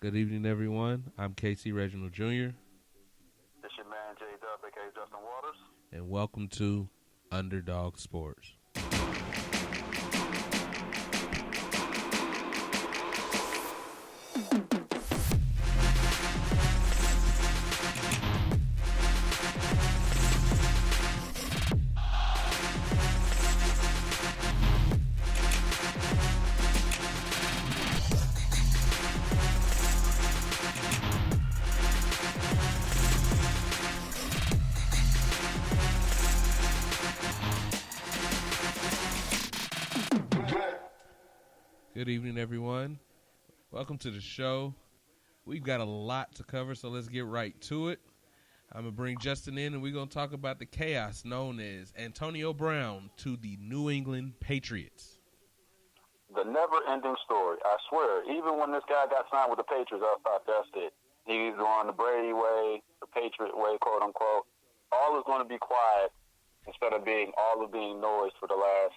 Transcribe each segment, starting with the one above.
Good evening, everyone. I'm Casey Reginald Jr. This your man J-Dub, aka Justin Waters. And welcome to Underdog Sports. Good evening, everyone. Welcome to the show. We've got a lot to cover, so let's get right to it. I'm going to bring Justin in, and we're going to talk about the chaos known as Antonio Brown to the New England Patriots. The never-ending story. I swear, even when this guy got signed with the Patriots, I thought that's it. He's going the Brady way, the Patriot way, quote-unquote. All is going to be quiet instead of being noise for the last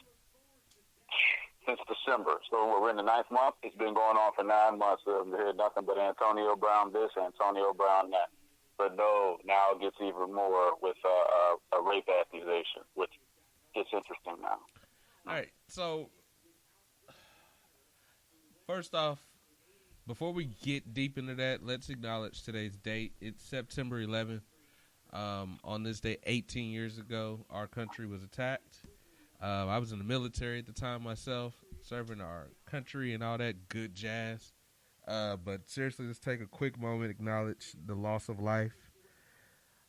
since December. So we're in the 9th month. It's been going on for 9 months. We heard nothing but Antonio Brown this, Antonio Brown that. But no, now it gets even more with a rape accusation, which gets interesting now. All right, so first off, before we get deep into that, let's acknowledge today's date. It's September 11th. On this day, 18 years ago, our country was attacked. I was in the military at the time myself, serving our country and all that good jazz. But seriously, let's take a quick moment, acknowledge the loss of life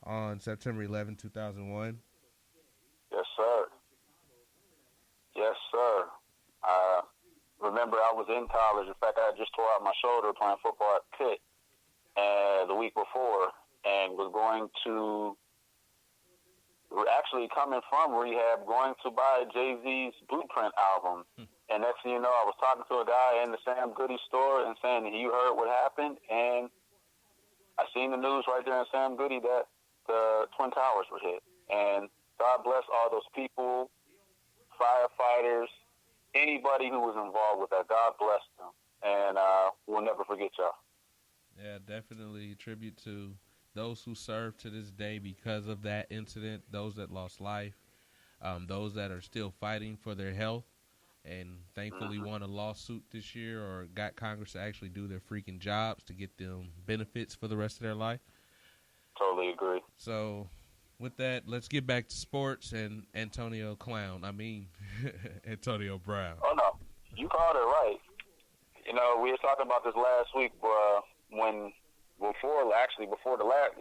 on September 11, 2001. Yes, sir. Yes, sir. I remember I was in college. In fact, I just tore out my shoulder playing football at Pitt the week before and was going to actually coming from rehab, going to buy Jay-Z's Blueprint album. And next thing you know, I was talking to a guy in the Sam Goody store and saying, you heard what happened? And I seen the news right there in Sam Goody that the Twin Towers were hit. And God bless all those people, firefighters, anybody who was involved with that. God bless them. And we'll never forget y'all. Yeah, definitely a tribute to those who serve to this day because of that incident, those that lost life, those that are still fighting for their health and thankfully won a lawsuit this year or got Congress to actually do their freaking jobs to get them benefits for the rest of their life. Totally agree. So with that, let's get back to sports and Antonio Brown. Oh, no. You called it right. You know, we were talking about this last week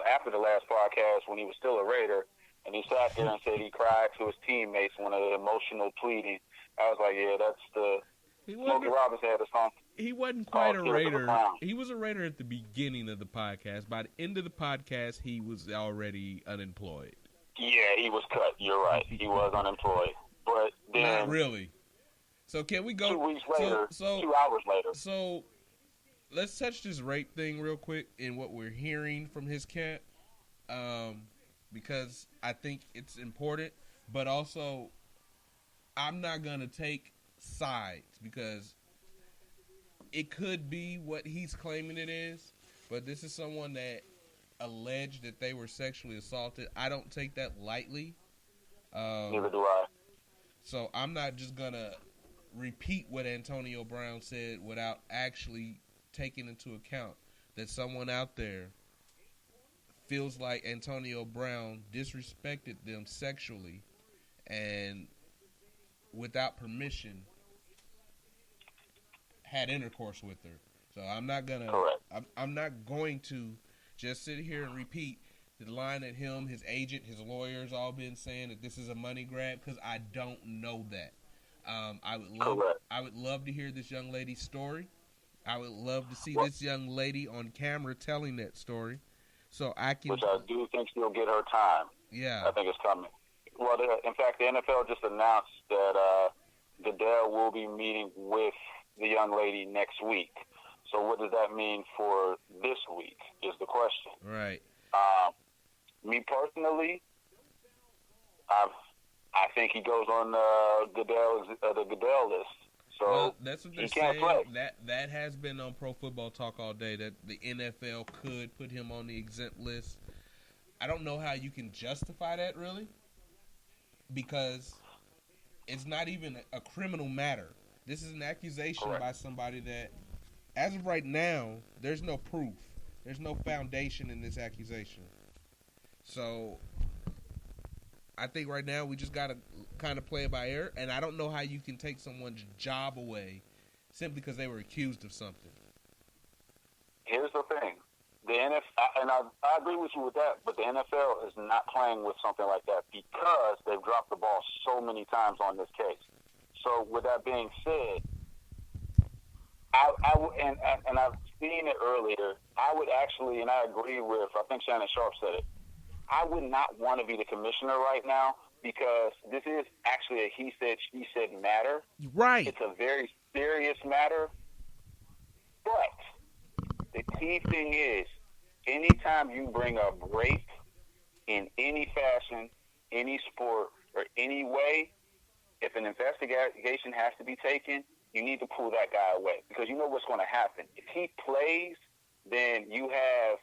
after the last podcast when he was still a Raider, and he sat there and said he cried to his teammates when an emotional pleading. I was like, yeah, that's the Smokey Robinson had a song. He wasn't quite a Raider. He was a Raider at the beginning of the podcast. By the end of the podcast, he was already unemployed. Yeah, he was cut. You're right. He was unemployed. But then, not really. So can we go 2 weeks later, 2 hours later. So let's touch this rape thing real quick and what we're hearing from his camp, because I think it's important. But also, I'm not going to take sides because it could be what he's claiming it is, but this is someone that alleged that they were sexually assaulted. I don't take that lightly. Neither do I. So I'm not just going to repeat what Antonio Brown said without actually taking into account that someone out there feels like Antonio Brown disrespected them sexually and without permission had intercourse with her. So I'm not going to just sit here and repeat the line that him, his agent, his lawyers all been saying that this is a money grab because I don't know that. I would love to hear this young lady's story. I would love to see this young lady on camera telling that story, so I can. Which I do think she'll get her time. Yeah, I think it's coming. Well, in fact, the NFL just announced that Goodell will be meeting with the young lady next week. So what does that mean for this week is the question. Right. Me personally, I think he goes on the Goodell list So well, that's what they're he can't saying. play. That has been on Pro Football Talk all day, that the NFL could put him on the exempt list. I don't know how you can justify that, really, because it's not even a criminal matter. This is an accusation Correct. by somebody that, as of right now, there's no proof. There's no foundation in this accusation. So I think right now we just got to kind of play it by ear, and I don't know how you can take someone's job away simply because they were accused of something. Here's the thing. The NFL, and I agree with you with that, but the NFL is not playing with something like that because they've dropped the ball so many times on this case. So with that being said, and I've seen it earlier, I would actually, and I agree with, I think Shannon Sharp said it, I would not want to be the commissioner right now because this is actually a he said, she said matter. Right. It's a very serious matter. But the key thing is, anytime you bring up rape in any fashion, any sport, or any way, if an investigation has to be taken, you need to pull that guy away because you know what's going to happen. If he plays, then you have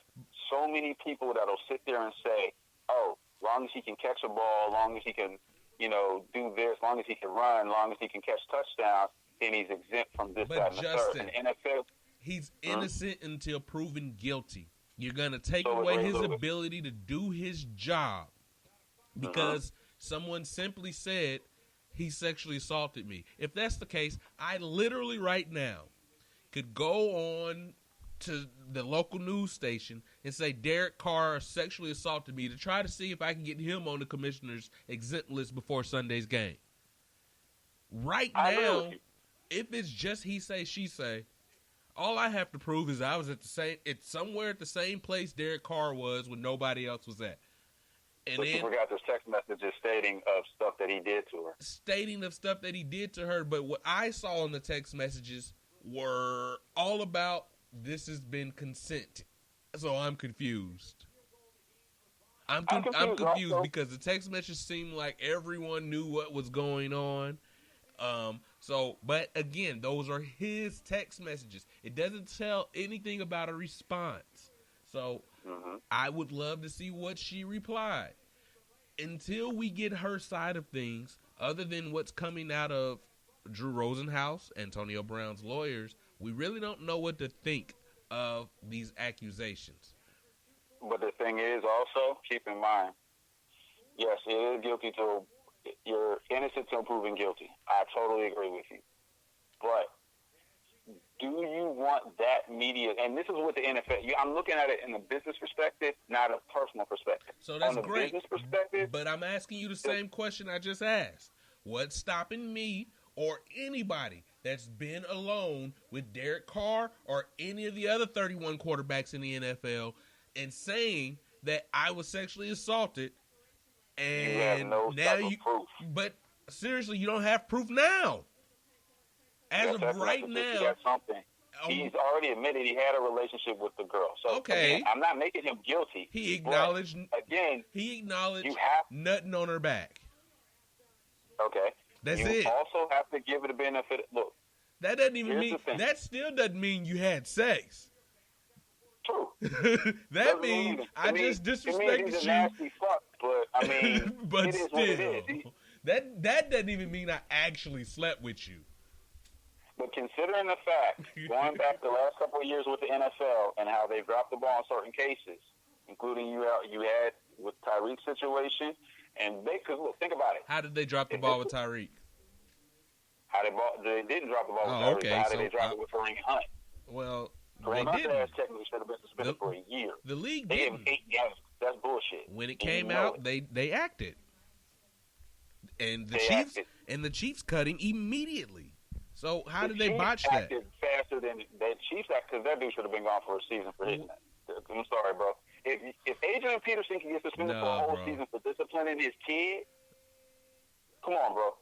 so many people that'll sit there and say, oh, long as he can catch a ball, long as he can, do this, long as he can run, long as he can catch touchdowns, then he's exempt from this, that, and the third. And NFL, he's innocent until proven guilty. You're going to take away his ability to do his job because someone simply said he sexually assaulted me. If that's the case, I literally right now could go on to the local news station and say Derek Carr sexually assaulted me to try to see if I can get him on the commissioner's exempt list before Sunday's game. Right now, if it's just he say, she say, all I have to prove is I was somewhere at the same place Derek Carr was when nobody else was at. And but you forgot those text messages stating of stuff that he did to her. Stating of stuff that he did to her, but what I saw in the text messages were all about this has been consent. So I'm confused. I'm confused because the text messages seemed like everyone knew what was going on. But again, those are his text messages. It doesn't tell anything about a response. So I would love to see what she replied. Until we get her side of things, other than what's coming out of Drew Rosenhaus, Antonio Brown's lawyers, we really don't know what to think of these accusations. But the thing is also, keep in mind, yes, it is guilty till you're innocent till proven guilty. I totally agree with you. But do you want that media? And this is what the NFL. I'm looking at it in a business perspective, not a personal perspective. So that's on the great. Business perspective, but I'm asking you the same question I just asked. What's stopping me or anybody that's been alone with Derek Carr or any of the other 31 quarterbacks in the NFL and saying that I was sexually assaulted? And you have no proof. But seriously, you don't have proof now. As of right now, he's already admitted he had a relationship with the girl. So again, I'm not making him guilty. He acknowledged nutting on her back. Okay. That's it. You also have to give it a benefit. Look, that doesn't even mean that still doesn't mean you had sex. True. That means I just disrespected you. Nasty fuck, but I mean, but it is still, what it is. That doesn't even mean I actually slept with you. But considering the fact, going back the last couple of years with the NFL and how they dropped the ball in certain cases, including you had with Tyreek's situation, and because look, think about it. How did they drop the ball with Tyreek? They didn't drop the ball with Tyreek. Okay, how did they drop it with Kareem Hunt? Well, Kareem Hunt's ass technically should have been suspended for a year. The league they didn't. Gave him 8 games. That's bullshit. When it came out, they acted, and the Chiefs cut him immediately. So how did they botch that? Faster than the Chiefs act, because that dude should have been gone for a season for hitting that. I'm sorry, bro. If Adrian Peterson can get suspended for a whole season for disciplining his kid, come on, bro.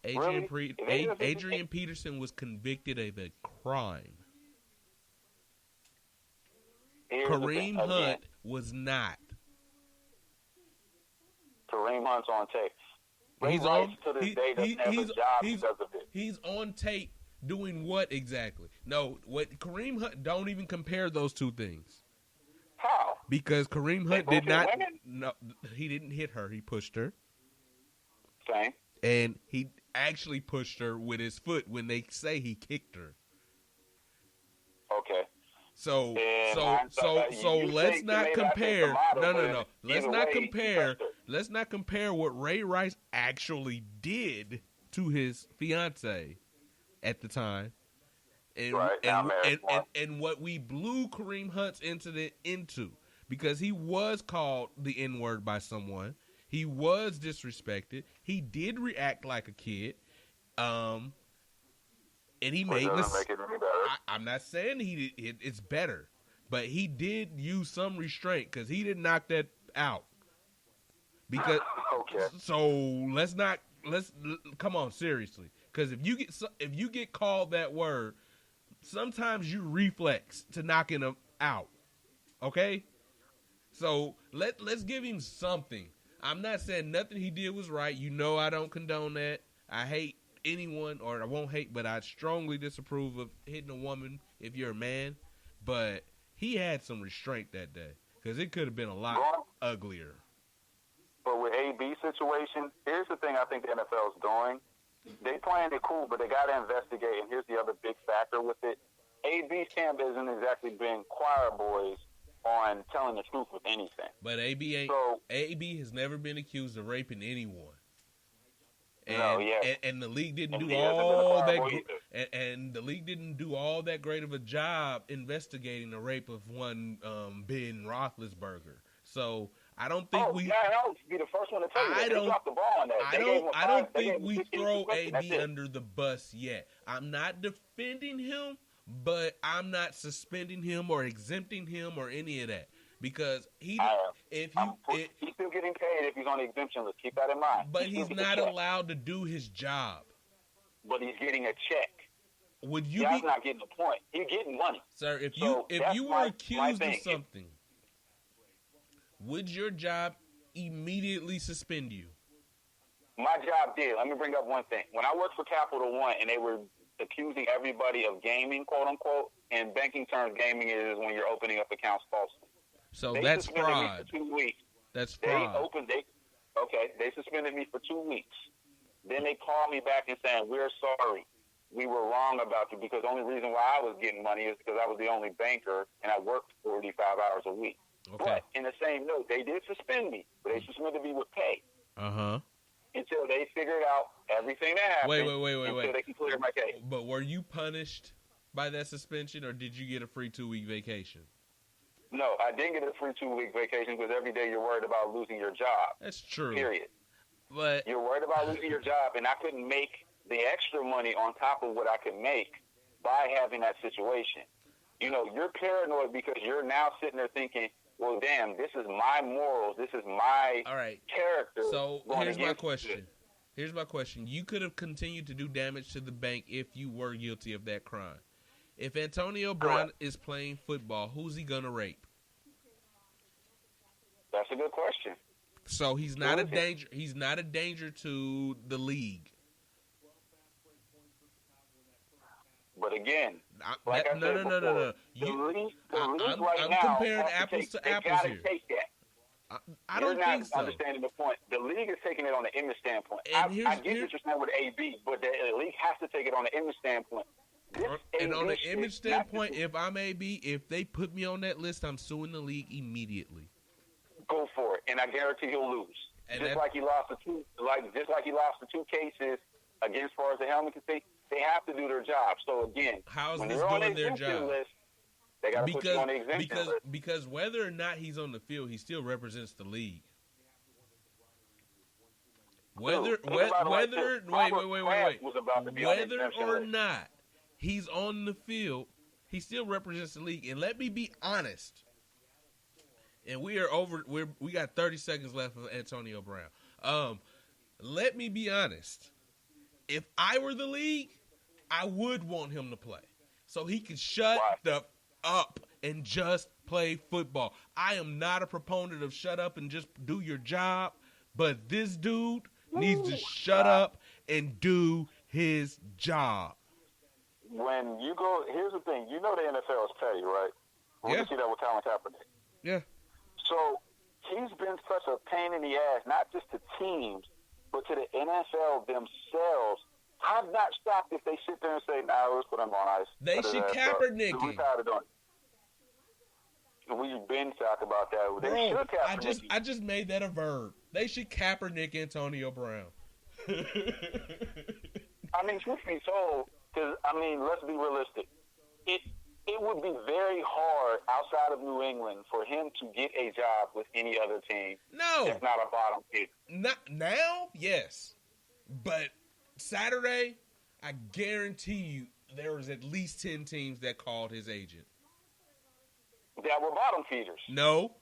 Adrian Peterson was convicted of a crime. Kareem Hunt was not. Kareem Hunt's on tape. Ray Rice to this day doesn't have a job because of it. He's on tape Doing what exactly? No, what Kareem Hunt, don't even compare those two things. How? Because Kareem They Hunt both did hit not. women? No, he didn't hit her. He pushed her, Same. and he actually pushed her with his foot when they say he kicked her. Okay. So You let's say not tomato, I say compare. tomato, No. but Let's either not way, he compare. touched her. Let's not compare what Ray Rice actually did to his fiance at the time, and Right, now married one. and what we blew Kareem Hunt's incident into, because he was called the N-word by someone. He was disrespected. He did react like a kid. And he made doesn't make it any better. I'm not saying it's better, but he did use some restraint because he didn't knock that out. Because Okay. so let's come on, seriously, because if you get called that word, sometimes you reflex to knocking him out. Okay, so let's give him something. I'm not saying nothing he did was right. You know I don't condone that. I hate anyone, or I won't hate, but I strongly disapprove of hitting a woman if you're a man. But he had some restraint that day because it could have been a lot uglier. But with AB situation, here's the thing I think the NFL is doing. They playing it cool, but they got to investigate. And here's the other big factor with it. AB's camp isn't exactly being choir boys on telling the truth with anything. But AB has never been accused of raping anyone. And the league didn't do all that. And the league didn't do all that great of a job investigating the rape of one Ben Roethlisberger. So I don't think I'll be the first one to tell you that. They dropped the ball on that. I don't think we throw AB under the bus yet. I'm not defending him, but I'm not suspending him or exempting him or any of that. Because he's still getting paid if he's on the exemption list. Keep that in mind. But he's not allowed to do his job. But he's getting a check. He's not getting a point. He's getting money. Sir, if you were accused of something, would your job immediately suspend you? My job did. Let me bring up one thing. When I worked for Capital One and they were accusing everybody of gaming, quote unquote, in banking terms, gaming is when you're opening up accounts falsely. So they that's suspended fraud. Me for 2 weeks. That's fraud. They suspended me for 2 weeks. Then they called me back and saying, we're sorry. We were wrong about you because the only reason why I was getting money is because I was the only banker and I worked 45 hours a week. Okay. But in the same note, they did suspend me, but they suspended me with pay. Uh-huh. Until they figured out everything that happened. Wait. Until they can clear my case. But were you punished by that suspension or did you get a free 2-week vacation? No, I didn't get a free 2-week vacation because every day you're worried about losing your job. That's true. Period. But you're worried about losing your job, and I couldn't make the extra money on top of what I could make by having that situation. You know, you're paranoid because you're now sitting there thinking, well, damn, this is my morals. This is my character. So here's my question. You could have continued to do damage to the bank if you were guilty of that crime. If Antonio Brown is playing football, who's he going to rape? That's a good question. So he's not a danger. He's not a danger to the league. But again, no. The league I'm comparing apples to apples here. I don't think so. Understanding the point. The league is taking it on the image standpoint. I get what you're saying with AB, but the league has to take it on the image standpoint. And on the image standpoint, if I'm AB, if they put me on that list, I'm suing the league immediately. Go for it, and I guarantee he'll lose. Just like he lost the two cases against, as far as the helmet can see, they have to do their job. So again, how's when this they're on doing the their job? List, they got to put you on the exemption list. Because whether or not he's on the field, he still represents the league. Whether or not he's on the field, he still represents the league. And let me be honest. And we got 30 seconds left of Antonio Brown. Let me be honest. If I were the league, I would want him to play. So he could shut up and just play football. I am not a proponent of shut up and just do your job, but this dude needs to shut up and do his job. when you go, here's the thing. You know the NFL is petty, right? We can see that with Colin Kaepernick. Yeah. So he's been such a pain in the ass, not just to teams, but to the NFL themselves. I'm not shocked if they sit there and say, "Nah, let's put him on ice." They should Kaepernick. We tired of doing it. We've been talking about that. They should Kaepernick. I just made that a verb. They should Kaepernick Antonio Brown. I mean, truth be told, because, I mean, let's be realistic. It would be very hard outside of New England for him to get a job with any other team. No. If not a bottom feeder. Not now, yes. But Saturday, I guarantee you there was at least 10 teams that called his agent. That were bottom feeders. No.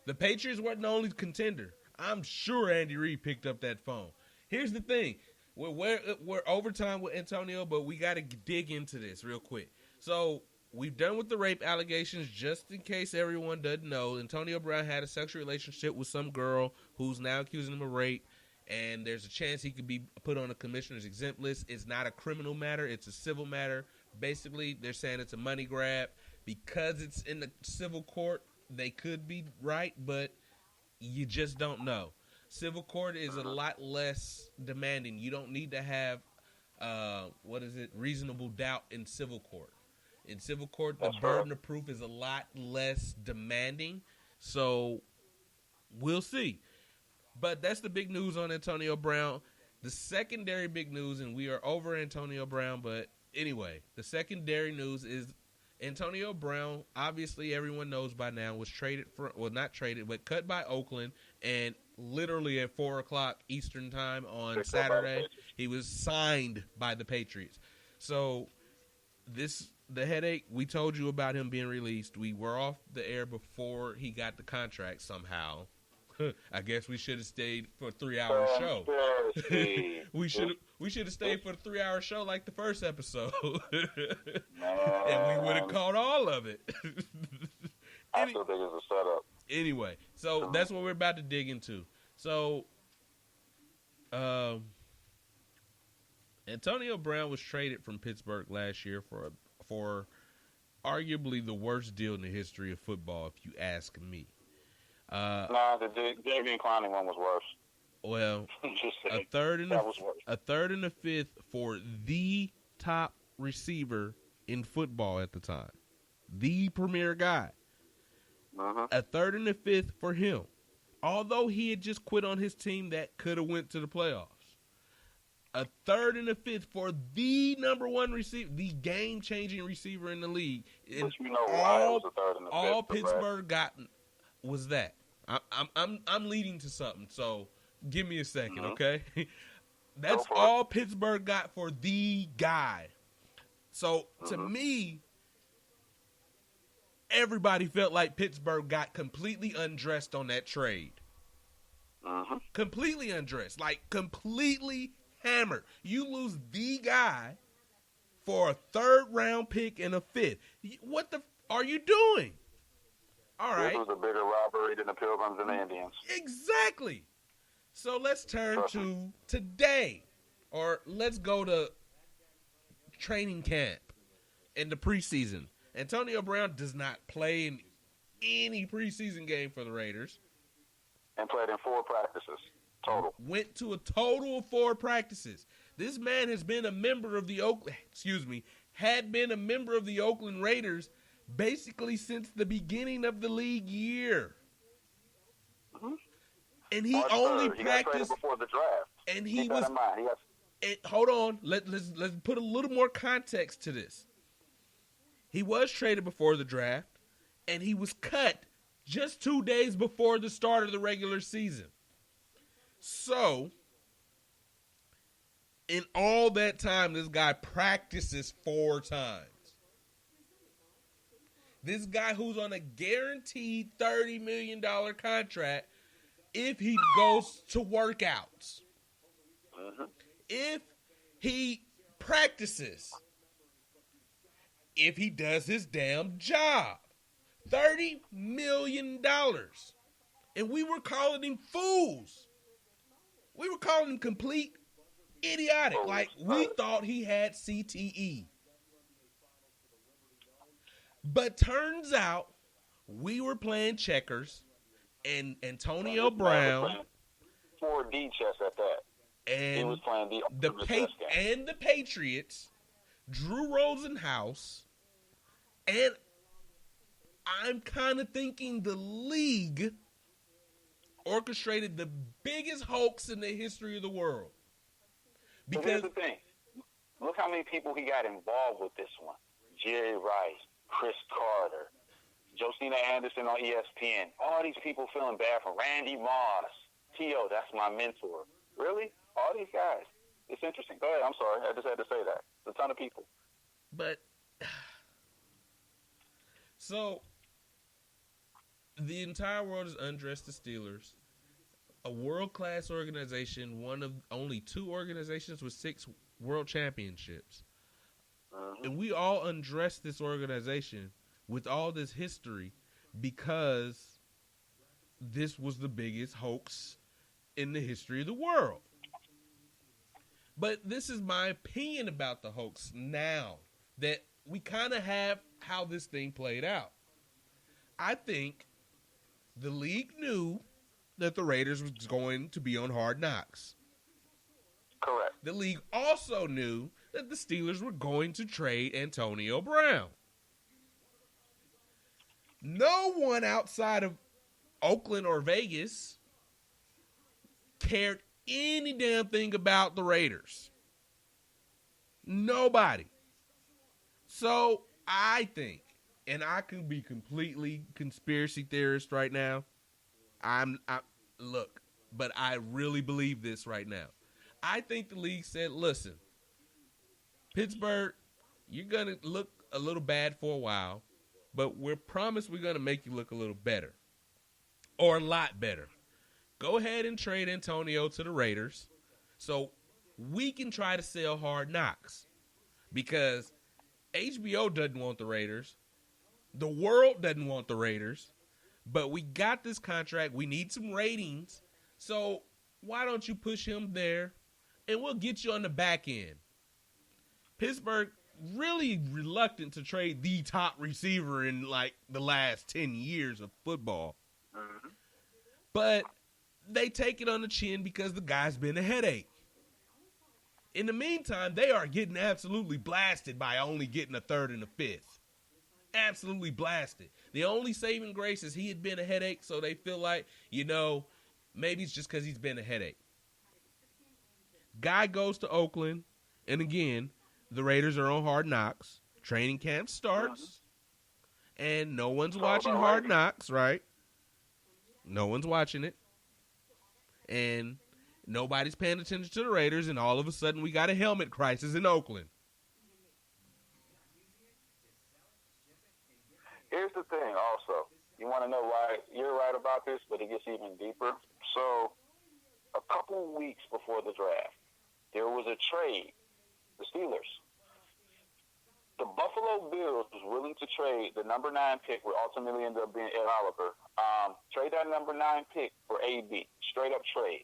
The Patriots weren't the only contender. I'm sure Andy Reid picked up that phone. Here's the thing. We're overtime with Antonio, but we got to dig into this real quick. So we've done with the rape allegations. Just in case everyone doesn't know, Antonio Brown had a sexual relationship with some girl who's now accusing him of rape, and there's a chance he could be put on a commissioner's exempt list. It's not a criminal matter. It's a civil matter. Basically, they're saying it's a money grab. Because it's in the civil court, they could be right, but you just don't know. Civil court is a lot less demanding. You don't need to have, reasonable doubt in civil court. In civil court, the burden of proof is a lot less demanding. So we'll see. But that's the big news on Antonio Brown. The secondary big news, and we are over Antonio Brown, but anyway, the secondary news is Antonio Brown, obviously everyone knows by now, was not traded, but cut by Oakland, and literally at 4 o'clock Eastern time on Saturday, he was signed by the Patriots. So the headache, we told you about him being released. We were off the air before he got the contract somehow. I guess we should have stayed for a 3-hour show. we should have stayed for a 3-hour show like the first episode. And we would have caught all of it. I still think it's a setup. Anyway, so that's what we're about to dig into. So, Antonio Brown was traded from Pittsburgh last year for arguably the worst deal in the history of football, if you ask me. The Davian Clowney one was worse. Well, a third and a fifth for the top receiver in football at the time, the premier guy. A third and a fifth for him, although he had just quit on his team that could have went to the playoffs. A third and a fifth for the number one receiver, the game-changing receiver in the league. And all Pittsburgh got was that. I'm leading to something, so give me a second, okay? That's all Pittsburgh got for the guy. So to me, everybody felt like Pittsburgh got completely undressed on that trade. Completely undressed, like completely hammered. You lose the guy for a third-round pick and a fifth. What the are you doing? All right. This was a bigger robbery than the Pilgrims and the Indians. Exactly. So let's turn to today, or let's go to training camp in the preseason. Antonio Brown does not play in any preseason game for the Raiders. And played in 4 practices total. Went to a total of 4 practices. This man has been a member of the had been a member of the Oakland Raiders basically since the beginning of the league year. And he only practiced before the draft. And he was. Hold on, let's put a little more context to this. He was traded before the draft, and he was cut just 2 days before the start of the regular season. So, in all that time, this guy practices 4 times. This guy who's on a guaranteed $30 million contract if he goes to workouts. If he practices. If he does his damn job. $30 million. And we were calling him fools. We were calling him complete idiotic. Like, we thought he had CTE. But turns out we were playing checkers, and Antonio Brown 4D chess at that. He was and playing the chess game. the Patriots, Drew Rosenhaus, and I'm kind of thinking the league orchestrated the biggest hoax in the history of the world. Because here's the thing. Look how many people he got involved with this one. Jerry Rice, Chris Carter, Josina Anderson on ESPN. All these people feeling bad for Randy Moss. T.O., that's my mentor. Really? All these guys. It's interesting. Go ahead. I'm sorry. I just had to say that. It's a ton of people. But, so, the entire world has undressed the Steelers. A world-class organization, one of only 2 organizations with 6 world championships. And we all undressed this organization with all this history because this was the biggest hoax in the history of the world. But this is my opinion about the hoax now that we kind of have how this thing played out. I think the league knew that the Raiders was going to be on Hard Knocks. Correct. The league also knew that the Steelers were going to trade Antonio Brown. No one outside of Oakland or Vegas cared any damn thing about the Raiders. Nobody. So I think, and I can be completely conspiracy theorist right now. Look, but I really believe this right now. I think the league said, listen, Pittsburgh, you're going to look a little bad for a while, but we're promised we're going to make you look a little better or a lot better. Go ahead and trade Antonio to the Raiders so we can try to sell Hard Knocks because HBO doesn't want the Raiders. The world doesn't want the Raiders, but we got this contract. We need some ratings. So why don't you push him there and we'll get you on the back end. Pittsburgh really reluctant to trade the top receiver in like the last 10 years of football. Mm-hmm. But they take it on the chin because the guy's been a headache. In the meantime, they are getting absolutely blasted by only getting a 3rd and a 5th. Absolutely blasted. The only saving grace is he had been a headache, so they feel like, maybe it's just because he's been a headache. Guy goes to Oakland, and again, the Raiders are on Hard Knocks. Training camp starts, and no one's watching Hard Knocks, right? No one's watching it. And nobody's paying attention to the Raiders, and all of a sudden we got a helmet crisis in Oakland. Here's the thing also. You want to know why you're right about this, but it gets even deeper. So a couple weeks before the draft, there was a trade. The Steelers. The Buffalo Bills was willing to trade the number 9 pick, which ultimately ended up being Ed Oliver. Trade that number 9 pick for AB. Straight up trade.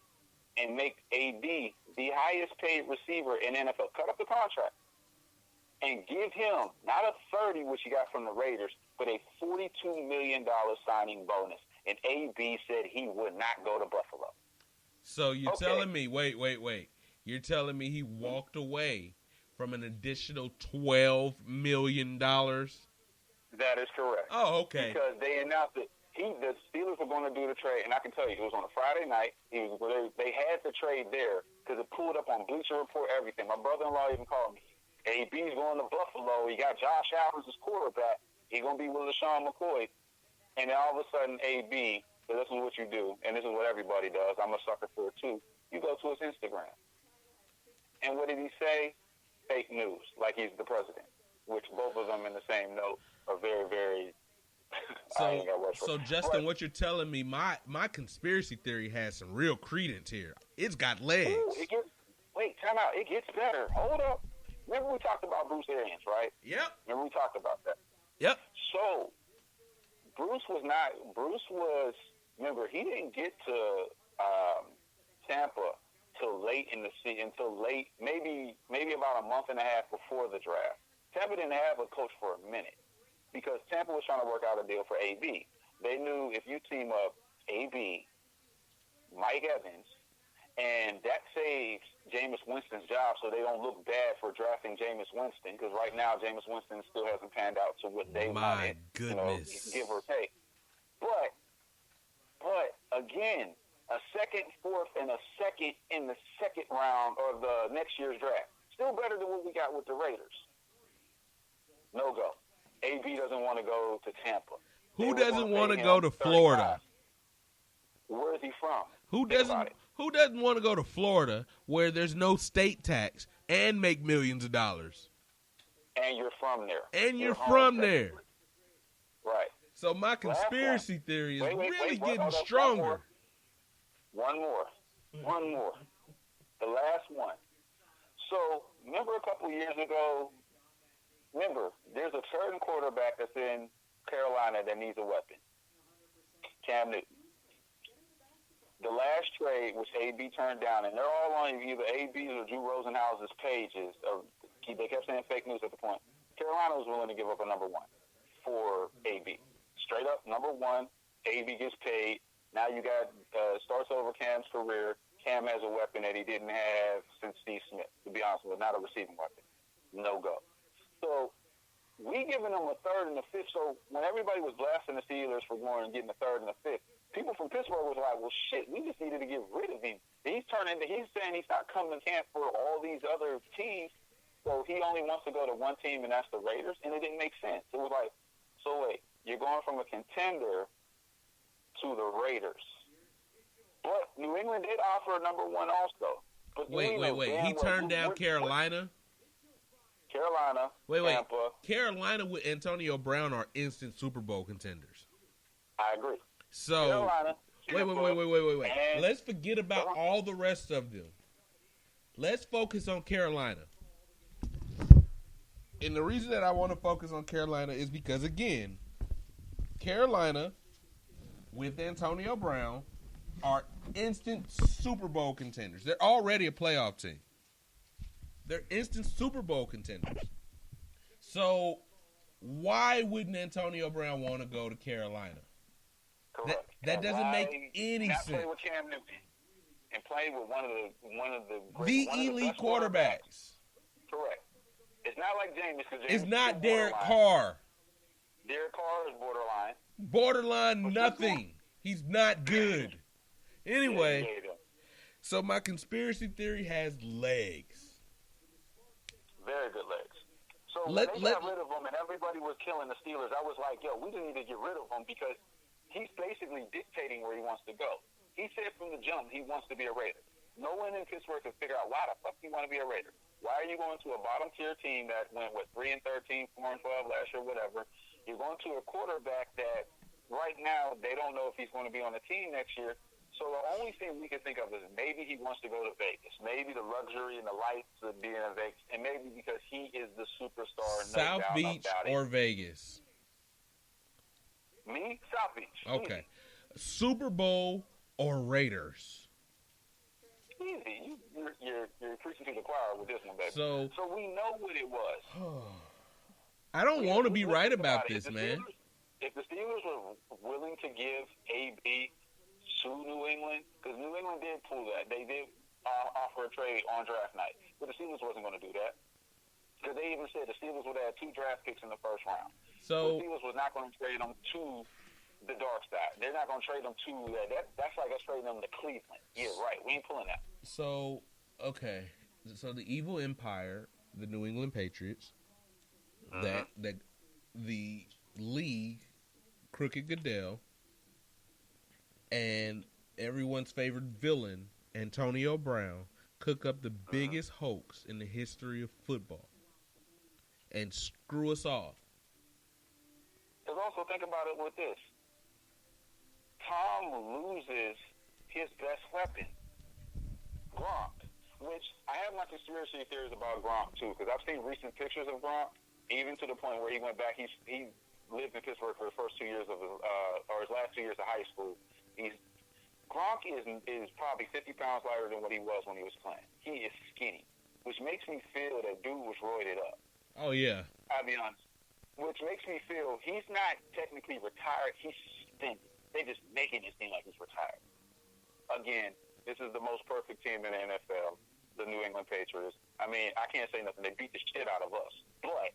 And make AB the highest paid receiver in NFL. Cut up the contract. And give him not a 30, which he got from the Raiders, but a $42 million signing bonus. And AB said he would not go to Buffalo. So you're telling me, wait. You're telling me he walked away from an additional $12 million? That is correct. Oh, okay. Because they announced that the Steelers were going to do the trade, and I can tell you, it was on a Friday night. They had the trade there because it pulled up on Bleacher Report, everything. My brother-in-law even called me. AB's going to Buffalo. He got Josh Allen as quarterback. He's going to be with LaShawn McCoy. And then all of a sudden, AB, so this is what you do, and this is what everybody does. I'm a sucker for it, too. You go to his Instagram. And what did he say? Fake news, like he's the president, which both of them in the same note are very, very... So Justin, what you're telling me, my conspiracy theory has some real credence here. It's got legs. Ooh, wait, time out. It gets better. Hold up. Remember we talked about Bruce Arians, right? Yep. Remember we talked about that? Yep. So, remember, he didn't get to Tampa till late in the season, maybe about a month and a half before the draft. Tampa didn't have a coach for a minute. because Tampa was trying to work out a deal for AB. They knew if you team up AB, Mike Evans, and that saves Jameis Winston's job so they don't look bad for drafting Jameis Winston, because right now Jameis Winston still hasn't panned out to what they wanted, give or take. But again, a second, fourth, and a second in the second round of the next year's draft. Still better than what we got with the Raiders. No go. AB doesn't want to go to Tampa. Who doesn't want to go to Florida? Where is he from? Who doesn't want to go to Florida where there's no state tax and make millions of dollars? And you're from there. And you're from there. Right. So my conspiracy theory is really getting stronger. One more. The last one. So remember a couple years ago, there's a certain quarterback that's in Carolina that needs a weapon. Cam Newton. The last trade, which AB turned down, and they're all on either AB's or Drew Rosenhaus's pages. They kept saying fake news at the point. Carolina was willing to give up a number one for AB. Straight up, number one, AB gets paid. Now you got starts over Cam's career. Cam has a weapon that he didn't have since Steve Smith, to be honest with you, not a receiving weapon. No go. So we giving them a third and a fifth. So when everybody was blasting the Steelers for going and getting a third and a fifth, people from Pittsburgh was like, well, shit, we just needed to get rid of him. He's saying he's not coming to camp for all these other teams, so he only wants to go to one team, and that's the Raiders, and it didn't make sense. It was like, so wait, you're going from a contender to the Raiders. But New England did offer a number one also. But wait. He turned down Carolina? Carolina, Tampa. Carolina with Antonio Brown are instant Super Bowl contenders. I agree. So, Carolina, wait. Let's forget about all the rest of them. Let's focus on Carolina. And the reason that I want to focus on Carolina is because, again, Carolina with Antonio Brown are instant Super Bowl contenders. They're already a playoff team. They're instant Super Bowl contenders. So why wouldn't Antonio Brown want to go to Carolina? Correct. That doesn't make any sense. Play with Cam Newton and play with one of the elite quarterbacks. Correct. It's not like Jameis. It's not Derek Carr. Derek Carr is borderline. Borderline nothing. He's not good. Anyway, so my conspiracy theory has legs. Very good legs. So when they got rid of him and everybody was killing the Steelers, I was like, yo, we just need to get rid of him because he's basically dictating where he wants to go. He said from the jump he wants to be a Raider. No one in Pittsburgh could figure out why the fuck you want to be a Raider. Why are you going to a bottom-tier team that went, 3-13, 4-12 last year, whatever? You're going to a quarterback that right now they don't know if he's going to be on the team next year. So the only thing we can think of is maybe he wants to go to Vegas. Maybe the luxury and the lights of being in Vegas. And maybe because he is the superstar. South Beach or Vegas? Me? South Beach. Okay. Easy. Super Bowl or Raiders? Easy. You're preaching to the choir with this one, baby. So we know what it was. I don't want to be right about this, man. If the Steelers were willing to give AB to New England, because New England did pull that. They did offer a trade on draft night, but the Steelers wasn't going to do that. Because they even said the Steelers would have 2 draft picks in the first round. So the Steelers was not going to trade them to the dark side. They're not going to trade them to that. That's like us trading them to Cleveland. Yeah, right. We ain't pulling that. So, okay. So the evil empire, the New England Patriots, that the league, Crooked Goodell, and everyone's favorite villain, Antonio Brown, cook up the biggest hoax in the history of football and screw us off. Because also think about it with this. Tom loses his best weapon, Gronk, which I have my conspiracy theories about Gronk, too, because I've seen recent pictures of Gronk, even to the point where he went back. He lived in Pittsburgh for the first 2 years of his last 2 years of high school. Gronk is probably 50 pounds lighter than what he was when he was playing. He is skinny, which makes me feel that dude was roided up. Oh, yeah. I'll be honest. which makes me feel he's not technically retired. He's suspended. They just making it seem like he's retired. Again, this is the most perfect team in the NFL, the New England Patriots. I mean, I can't say nothing. They beat the shit out of us, but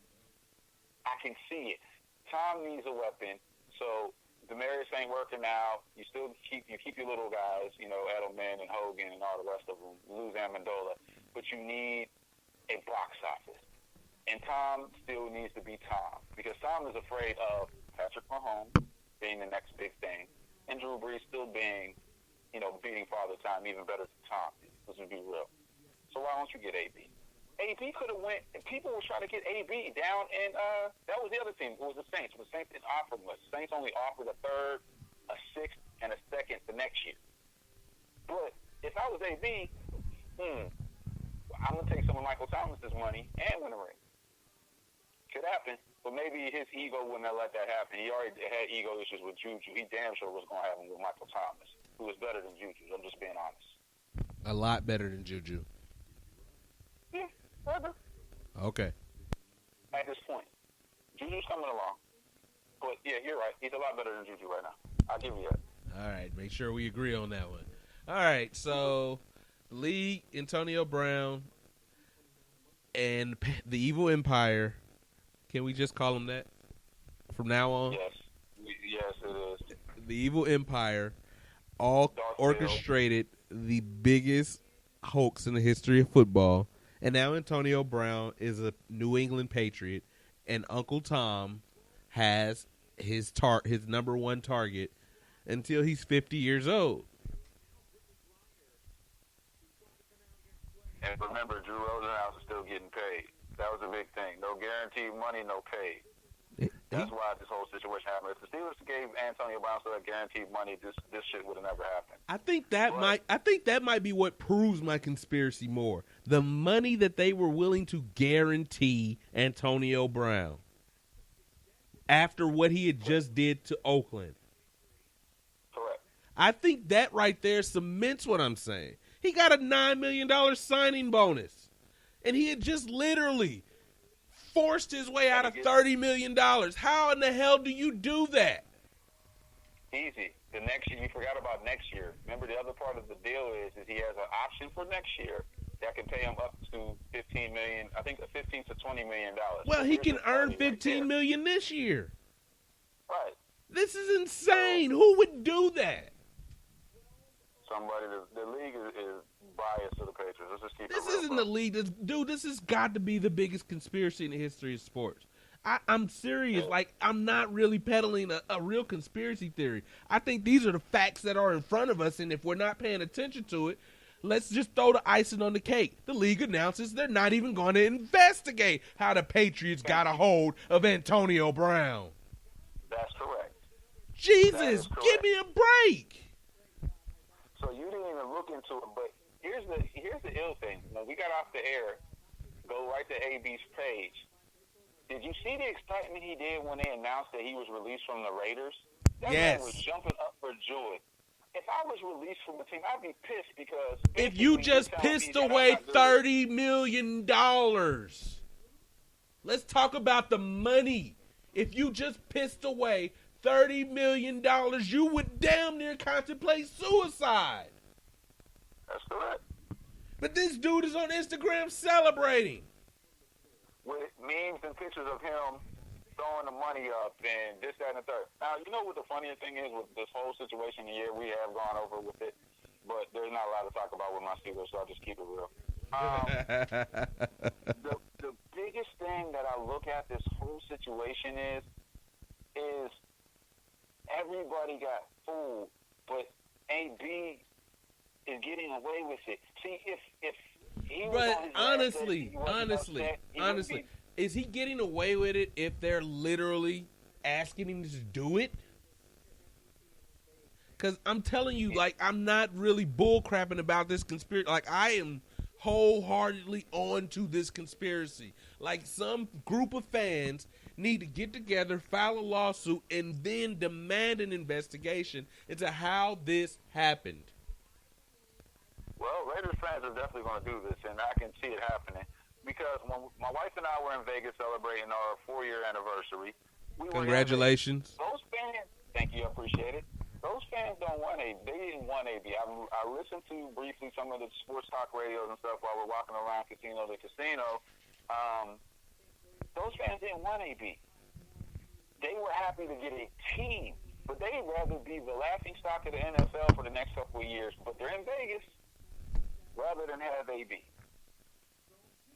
I can see it. Tom needs a weapon, so Demaryius ain't working now. You still keep your little guys, Edelman and Hogan and all the rest of them. You lose Amendola, but you need a box office. And Tom still needs to be Tom because Tom is afraid of Patrick Mahomes being the next big thing and Drew Brees still being, beating Father Time even better than Tom. Let's be real. So why don't you get AB? AB could have went, and people were trying to get AB down, and that was the other team. It was the Saints. The Saints didn't offer much. The Saints only offered a third, a sixth, and a second the next year. But if I was AB, I'm going to take some of Michael Thomas's money and win a ring. Could happen, but maybe his ego wouldn't have let that happen. He already had ego issues with Juju. He damn sure was going to have them with Michael Thomas, who was better than Juju. I'm just being honest. A lot better than Juju. Yeah, brother. Okay. At this point, Juju's coming along. But, yeah, you're right. He's a lot better than Juju right now. I'll give you that. All right, make sure we agree on that one. All right, so League, Antonio Brown, and the Evil Empire. Can we just call him that from now on? Yes, it is. The Evil Empire all orchestrated the biggest hoax in the history of football. And now Antonio Brown is a New England Patriot, and Uncle Tom has his number one target until he's 50 years old. And remember, Drew Rosenhaus is still getting paid. That was a big thing. No guaranteed money, no pay. That's why this whole situation happened. If the Steelers gave Antonio Brown that guaranteed money, this shit would have never happened. I think that might be what proves my conspiracy more. The money that they were willing to guarantee Antonio Brown after what he had just did to Oakland. Correct. I think that right there cements what I'm saying. He got a $9 million signing bonus. And he had just literally forced his way out of $30 million. How in the hell do you do that? Easy. The next year, you forgot about next year. Remember, the other part of the deal is he has an option for next year that can pay him up to $15 million. I think $15 to $20 million. Well, he can earn $15 million this year. Right. This is insane. Who would do that? Somebody. The league is biased to the Patriots. Let's just keep this it real, isn't the league. This has got to be the biggest conspiracy in the history of sports. I'm serious. Yeah. Like, I'm not really peddling a real conspiracy theory. I think these are the facts that are in front of us, and if we're not paying attention to it, let's just throw the icing on the cake. The league announces they're not even going to investigate how the Patriots got a hold of Antonio Brown. That's correct. Jesus, give me a break. So you didn't even look into it, but here's the ill thing. When we got off the air, go right to AB's page. Did you see the excitement he did when they announced that he was released from the Raiders? That man was jumping up for joy. If I was released from the team, I'd be pissed because if you just pissed away $30 million, let's talk about the money. If you just pissed away $30 million, you would damn near contemplate suicide. That's correct. But this dude is on Instagram celebrating. With memes and pictures of him throwing the money up and this, that, and the third. Now, you know what the funniest thing is with this whole situation here? We have gone over with it, but there's not a lot to talk about with my Steelers, so I'll just keep it real. The biggest thing that I look at this whole situation is everybody got fooled, but AB is getting away with it. See, if he was but on his honestly, is he getting away with it if they're literally asking him to do it? Because I'm telling you, like, I'm not really bullcrapping about this conspiracy. Like, I am wholeheartedly on to this conspiracy. Like, some group of fans need to get together, file a lawsuit, and then demand an investigation into how this happened. Well, Raiders fans are definitely going to do this, and I can see it happening. because when my wife and I were in Vegas celebrating our 4-year anniversary, Congratulations. Those fans, thank you, I appreciate it. Those fans don't want AB. They didn't want AB. I listened to briefly some of the sports talk radios and stuff while we're walking around casino to casino. Those fans didn't want AB. They were happy to get a team, but they'd rather be the laughing stock of the NFL for the next couple of years. But they're in Vegas rather than have AB,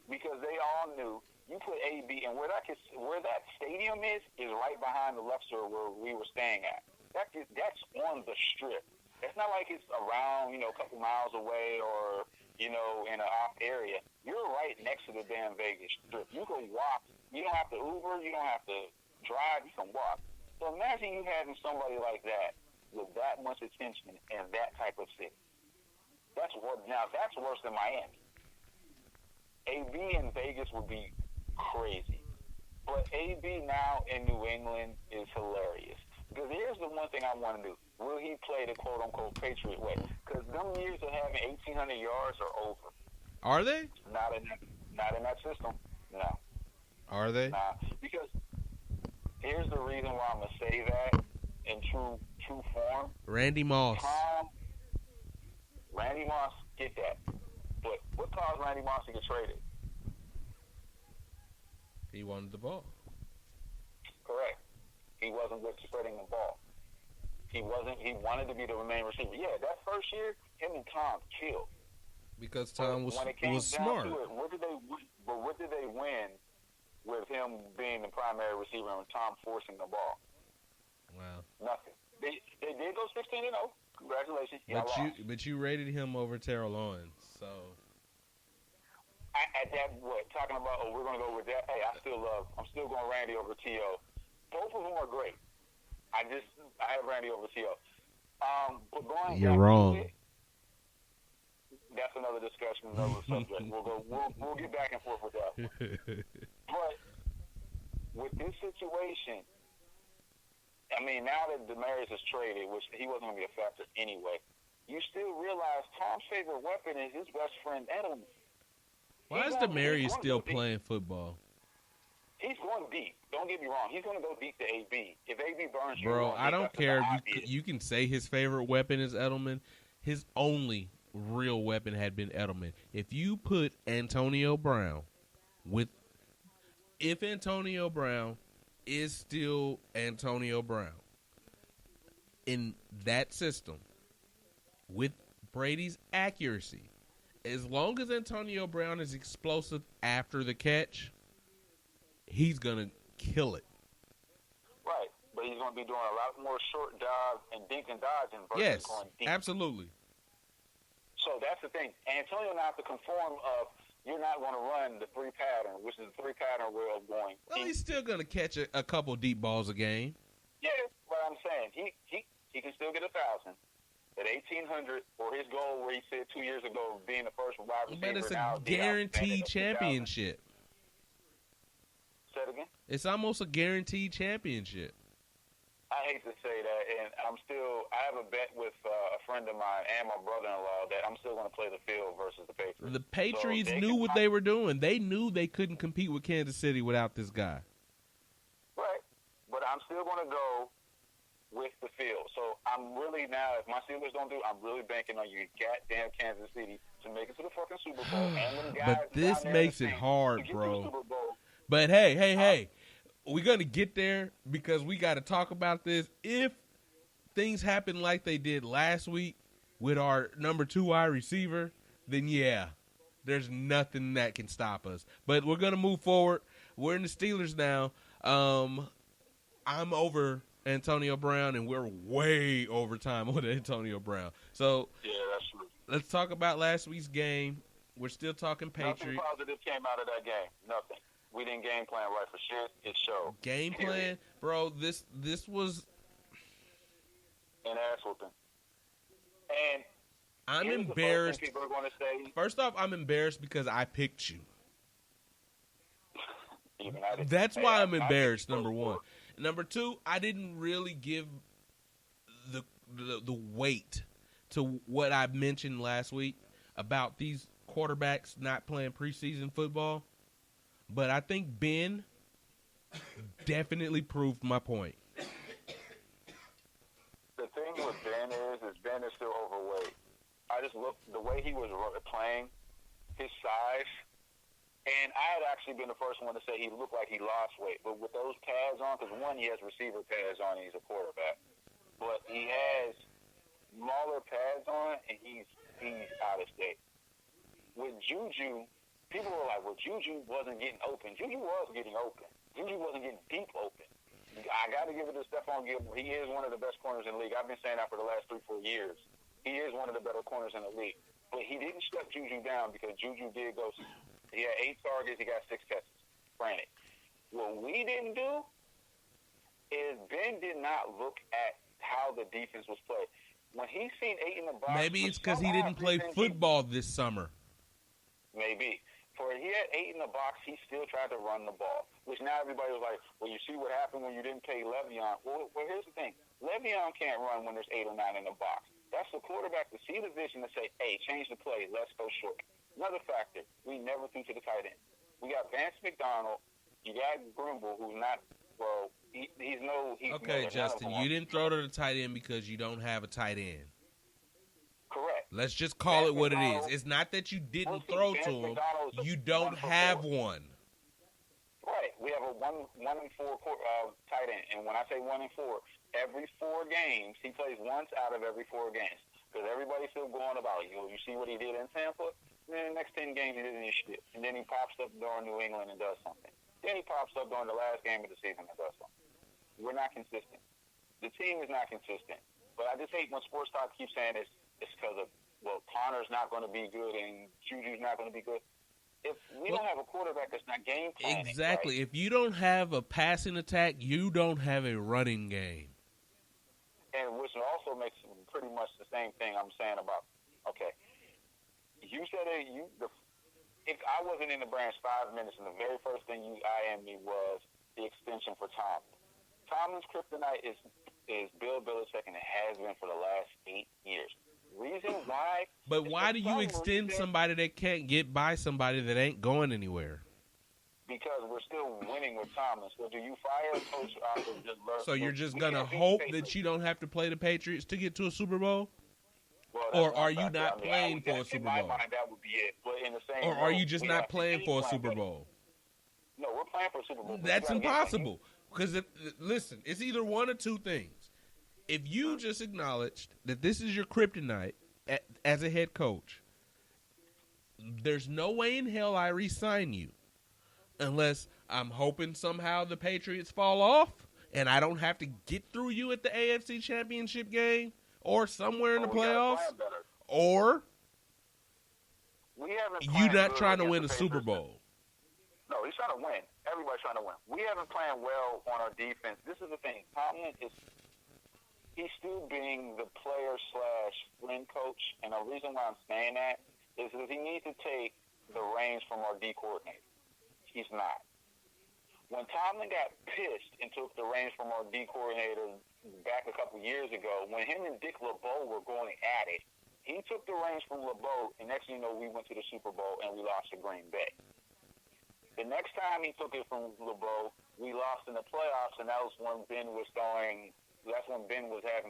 because they all knew you put AB, and where that stadium is right behind the Luxor where we were staying at. That's on the Strip. It's not like it's around, a couple miles away or, in an off area. You're right next to the damn Vegas Strip. You can walk. You don't have to Uber. You don't have to drive. You can walk. So imagine you having somebody like that with that much attention in that type of city. That's worse than Miami. AB in Vegas would be crazy. But AB now in New England is hilarious. Because here's the one thing I want to do. Will he play the quote-unquote Patriot way? Because them years of having 1,800 yards are over. Are they? Not in that system. No. Are they? Nah. Because here's the reason why I'm going to say that in true form. Randy Moss. Randy Moss, get that. But what caused Randy Moss to get traded? He wanted the ball. Correct. He wasn't good spreading the ball. He wanted to be the main receiver. Yeah, that first year, him and Tom killed. Because Tom was To smart. it, what did they win with him being the primary receiver and Tom forcing the ball? Wow. Nothing. They did go 16-0. Congratulations. But you rated him over Terrell Owens, so. Talking about, we're going to go with that. Hey, I'm still going Randy over T.O. Both of them are great. I have Randy over T.O. But going You're wrong. That's another discussion, another subject. We'll get back and forth with that. But with this situation, now that Demaryius is traded, which he wasn't going to be a factor anyway, you still realize Tom's favorite weapon is his best friend Edelman. Why is Demaryius still playing football? He's going deep. Don't get me wrong. He's going to go deep to AB. If AB burns you, bro, I don't care. You can say his favorite weapon is Edelman. His only real weapon had been Edelman. If you put Antonio Brown if Antonio Brown is still Antonio Brown in that system with Brady's accuracy, as long as Antonio Brown is explosive after the catch, he's going to kill it. Right, but he's going to be doing a lot more short dives and dink and dodging versus going deep. Yes, absolutely. So that's the thing. Antonio now has to conform of you're not going to run the three pattern, which is the three pattern way of going deep. Well, he's still going to catch a couple deep balls a game. Yeah, but I'm saying he can still get 1,000. At 1,800, or his goal where he said 2 years ago being the first wide receiver. But it's a guaranteed championship. Say it again? It's almost a guaranteed championship. I hate to say that, and I have a bet with a friend of mine and my brother-in-law that I'm still going to play the field versus the Patriots. The Patriots knew what they were doing. They knew they couldn't compete with Kansas City without this guy. Right, but I'm still going to go with the field. So I'm really now, if my Steelers don't do, I'm really banking on you goddamn Kansas City to make it to the fucking Super Bowl. And them guys but this makes it hard, bro. Bowl, but hey, we're going to get there because we got to talk about this. If things happen like they did last week with our number 2 wide receiver, then yeah, there's nothing that can stop us. But we're going to move forward. We're in the Steelers now. I'm over Antonio Brown, and we're way over time with Antonio Brown. So yeah, that's true. Let's talk about last week's game. We're still talking Patriots. Nothing positive came out of that game. Nothing. We didn't game plan right for shit. It showed. Game plan, bro. This was an ass whooping. And I'm embarrassed. People are going to say, first off, I'm embarrassed because I picked you. That's why I'm embarrassed. Number one. Number two, I didn't really give the weight to what I mentioned last week about these quarterbacks not playing preseason football. But I think Ben definitely proved my point. The thing with Ben is Ben is still overweight. I just looked the way he was playing, his size, and I had actually been the first one to say he looked like he lost weight. But with those pads on, because one, he has receiver pads on, and he's a quarterback. But he has smaller pads on, and he's out of shape. With Juju, people were like, well, Juju wasn't getting open. Juju was getting open. Juju wasn't getting deep open. I got to give it to Stephon Gilmore. He is one of the best corners in the league. I've been saying that for the last 3-4 years. He is one of the better corners in the league. But he didn't shut Juju down because Juju did go. He had 8 targets. He got 6 catches. Granted. What we didn't do is Ben did not look at how the defense was played. When he seen 8 in the box. Maybe it's because he didn't play football this summer. Maybe. For he had 8 in the box, he still tried to run the ball, which now everybody was like, well, you see what happened when you didn't pay Le'Veon. Well, here's the thing. Le'Veon can't run when there's 8 or 9 in the box. That's the quarterback to see the vision and say, hey, change the play. Let's go short. Another factor, we never threw to the tight end. We got Vance McDonald. You got Grimble, who's not, well, he's no. Okay, Justin, you didn't throw to the tight end because you don't have a tight end. Correct. Let's just call it what it is. It's not that you didn't throw to him. You don't have one. Right. We have a 1-4 tight end. And when I say 1-4, every 4 games, he plays once out of every 4 games. Because everybody's still going about, you see what he did in Tampa? And then the next 10 games, he did any shit. And then he pops up during New England and does something. Then he pops up during the last game of the season and does something. We're not consistent. The team is not consistent. But I just hate when sports talk keeps saying it's because of, well, Connor's not going to be good and Juju's not going to be good. If we don't have a quarterback that's not game planning. Exactly. Right? If you don't have a passing attack, you don't have a running game. And which also makes pretty much the same thing I'm saying about, okay, you said if I wasn't in the branch 5 minutes and the very first thing you IM'd me was the extension for Tomlin. Tomlin's kryptonite is Bill Belichick, and it has been for the last 8 years. Reason why? But why do you extend somebody that can't get by somebody that ain't going anywhere? Because we're still winning with Tomlin. So do you fire a coach after just learn? So you're just going to hope that you don't have to play the Patriots to get to a Super Bowl? Well, or are you not playing for a Super Bowl? In my mind, that would be it. But in the same or are you just not playing for a Super Bowl? No, we're playing for a Super Bowl. That's impossible. Because, listen, it's either one or two things. If you just acknowledged that this is your kryptonite as a head coach, there's no way in hell I re-sign you unless I'm hoping somehow the Patriots fall off and I don't have to get through you at the AFC Championship game or somewhere in the playoffs, or you not trying to win a Super Bowl. No, he's trying to win. Everybody's trying to win. We haven't playing well on our defense. This is the thing. Tomlin he's still being the player/friend coach, and the reason why I'm saying that is because he needs to take the reins from our D coordinator. He's not. When Tomlin got pissed and took the reins from our D coordinator back a couple years ago, when him and Dick LeBeau were going at it, he took the reins from LeBeau, and next thing you know, we went to the Super Bowl and we lost to Green Bay. The next time he took it from LeBeau, we lost in the playoffs, and that was when Ben was having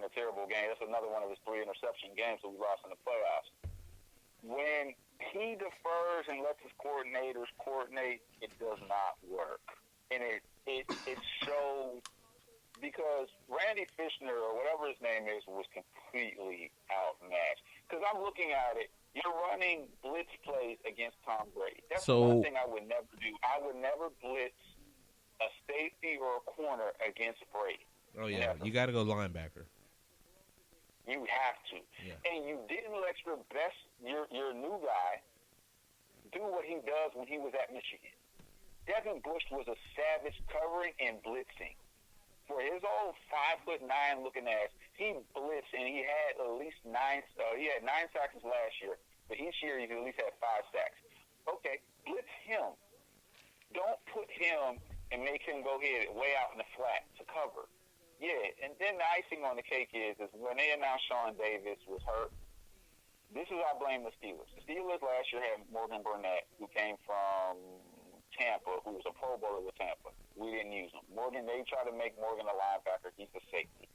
a terrible game. That's another one of his 3 interception games that we lost in the playoffs. When he defers and lets his coordinators coordinate, it does not work. And it shows because Randy Fishner, or whatever his name is, was completely outmatched. Because I'm looking at it, you're running blitz plays against Tom Brady. That's one thing I would never do. I would never blitz a safety or a corner against Brady. Oh, yeah. You got to go linebacker. You have to. Yeah. And you didn't let your new guy, do what he does when he was at Michigan. Devin Bush was a savage covering and blitzing. For his old 5'9" looking ass, he blitzed and he had at least 9 sacks last year. But each year he at least had 5 sacks. Okay, blitz him. Don't put him and make him go ahead way out in the flat to cover. Yeah, and then the icing on the cake is when they announced Sean Davis was hurt, this is I blame the Steelers. The Steelers last year had Morgan Burnett, who came from Tampa, who was a Pro Bowler with Tampa. We didn't use him. Morgan, they tried to make Morgan a linebacker. He's a safety.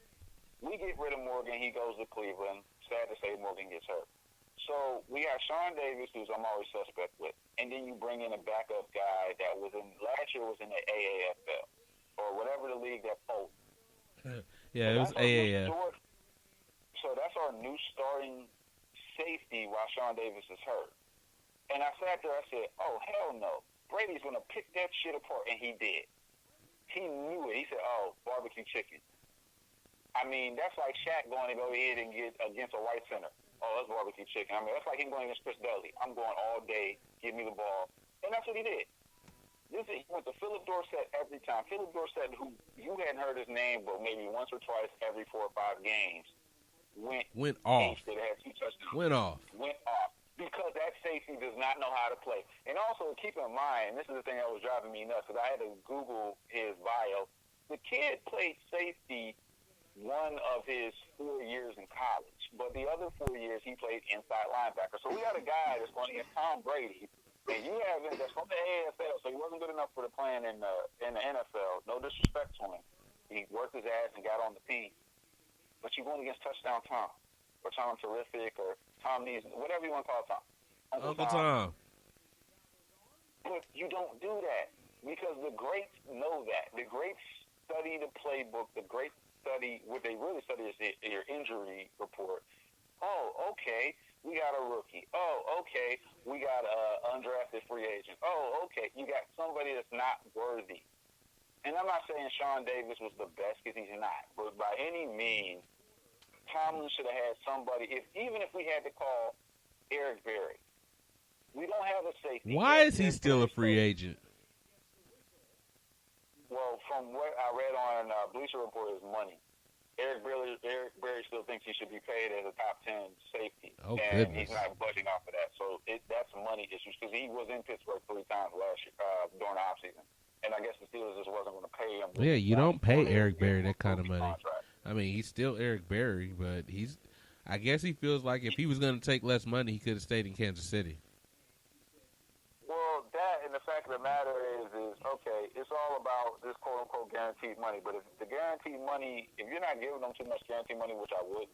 We get rid of Morgan. He goes to Cleveland. Sad to say, Morgan gets hurt. So we have Sean Davis, who's I'm always suspect with, and then you bring in a backup guy that was in last year was in the AAFL or whatever the league that folded. Yeah, it was AAF. So that's our new starting safety while Sean Davis is hurt. And I sat there, I said, oh, hell no. Brady's going to pick that shit apart, and he did. He knew it. He said, oh, barbecue chicken. I mean, that's like Shaq going to go ahead and get against a white center. Oh, that's barbecue chicken. I mean, that's like him going against Chris Dudley. I'm going all day, give me the ball. And that's what he did. He went to Philip Dorsett every time. Philip Dorsett, who you hadn't heard his name, but maybe once or twice every 4 or 5 games, went off. Had 2 touchdowns. Went off. Because that safety does not know how to play. And also, keep in mind, this is the thing that was driving me nuts, because I had to Google his bio. The kid played safety one of his 4 years in college, but the other 4 years he played inside linebacker. So we got a guy that's going against Tom Brady, and you have him that's from the AFL, so he wasn't good enough for the playing in the NFL. No disrespect to him. He worked his ass and got on the team. But you're going against Touchdown Tom, or Tom Terrific, or Tom Nees, whatever you want to call Tom. Uncle Tom. But you don't do that, because the greats know that. The greats study the playbook. The greats study, what they really study is your injury report. Oh, okay, we got a rookie. Oh, okay, we got an undrafted free agent. Oh, okay, you got somebody that's not worthy. And I'm not saying Sean Davis was the best, because he's not. But by any means, Tomlin should have had somebody, even if we had to call Eric Berry. We don't have a safety. Why is he still a free agent? Well, from what I read on Bleacher Report, is money. Eric Berry still thinks he should be paid as a top 10 safety. Oh, and goodness. He's not budging off of that. So that's money issues, because he was in Pittsburgh 3 times last year during the offseason. And I guess the Steelers just wasn't going to pay him. Yeah, you don't pay Eric Berry that kind of money. Contract. I mean, he's still Eric Berry, but I guess he feels like if he was going to take less money, he could have stayed in Kansas City. Well, that and the fact of the matter is okay, it's all about this quote-unquote guaranteed money. But if the guaranteed money, if you're not giving them too much guaranteed money, which I would,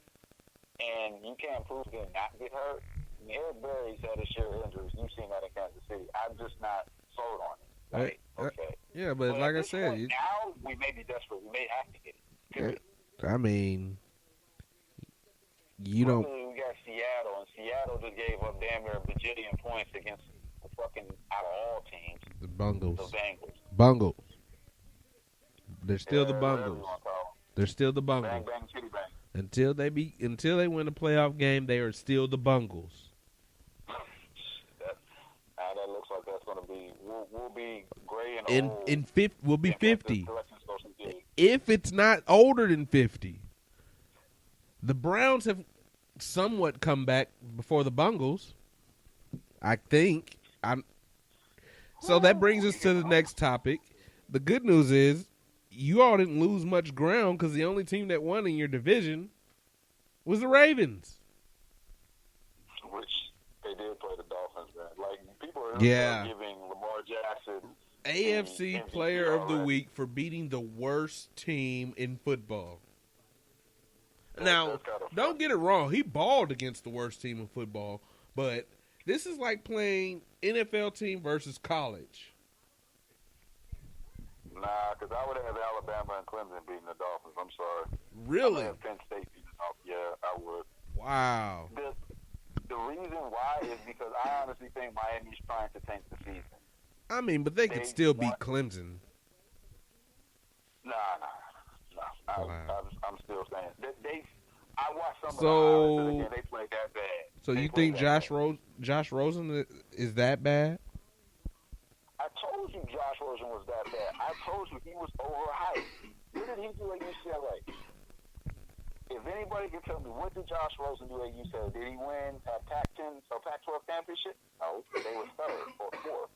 and you can't prove to not get hurt, Eric Berry's had his share of injuries. You've seen that in Kansas City. I'm just not sold on it. Like, okay. Yeah, but like I said, now we may be desperate. We may have to get it. Period. I mean, you don't. We got Seattle, and Seattle just gave up damn near a bajillion points against the fucking, out of all teams, the Bungles. The Bengals. Bungles. They're still the Bungles. They're still the Bungles. Bang, bang, chitty, bang. Until they win a playoff game, they are still the Bungles. That looks like that's going to be. We'll be gray and old. We'll be 50. If it's not older than 50. The Browns have somewhat come back before the Bungles, I think. So that brings us to the next topic. The good news is you all didn't lose much ground, because the only team that won in your division was the Ravens. Which they did play the Dolphins, man. Like, people are giving Lamar Jackson AFC Player of the Week for beating the worst team in football. Now, don't get it wrong. He balled against the worst team in football, but this is like playing NFL team versus college. Nah, because I would have Alabama and Clemson beating the Dolphins. I'm sorry. Really? I would have Penn State beating the Dolphins. Yeah, I would. Wow. The reason why is because I honestly think Miami's trying to tank the season. I mean, but they could still beat Clemson. Nah. I'm still saying I watched some of the highlights, and they played that bad. So you think Josh Rosen is that bad? I told you Josh Rosen was that bad. I told you he was overhyped. What did he do at UCLA? If anybody can tell me, what did Josh Rosen do at UCLA? Did he win a Pac-10 or Pac-12 championship? No, they were 3rd or 4th.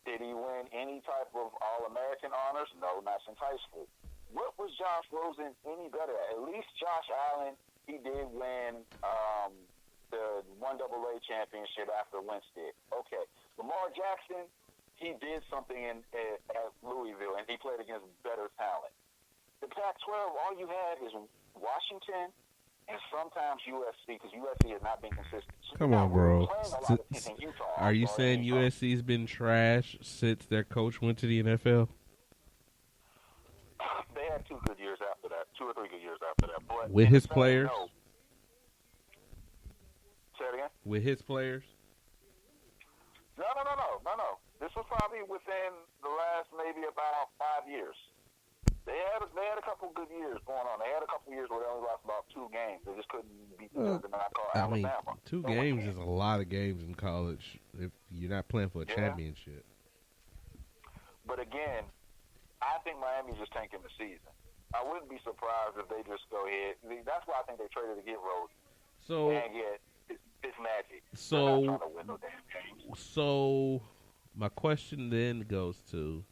Did he win any type of All-American honors? No, not since high school. What was Josh Rosen any better at? At least Josh Allen, he did win the 1AA championship after Wentz did. Okay. Lamar Jackson, he did something at Louisville, and he played against better talent. The Pac-12, all you had is Washington and sometimes USC, because USC has not been consistent. So come on, bro. Utah, Are you saying USC's been trash since their coach went to the NFL? They had 2 good years after that, 2 or 3 good years after that. But with his players? No. Say it again? With his players? No. This was probably within the last maybe about 5 years. They had a couple good years going on. They had a couple years where they only lost about 2 games. They just couldn't beat the Alabama. 2 games is a lot of games in college if you're not playing for a championship. But again, I think Miami's just tanking the season. I wouldn't be surprised if they just go ahead. That's why I think they traded to get Rhodes. So, and yet, it's magic. So, they're not trying to win no damn games. So, my question then goes to,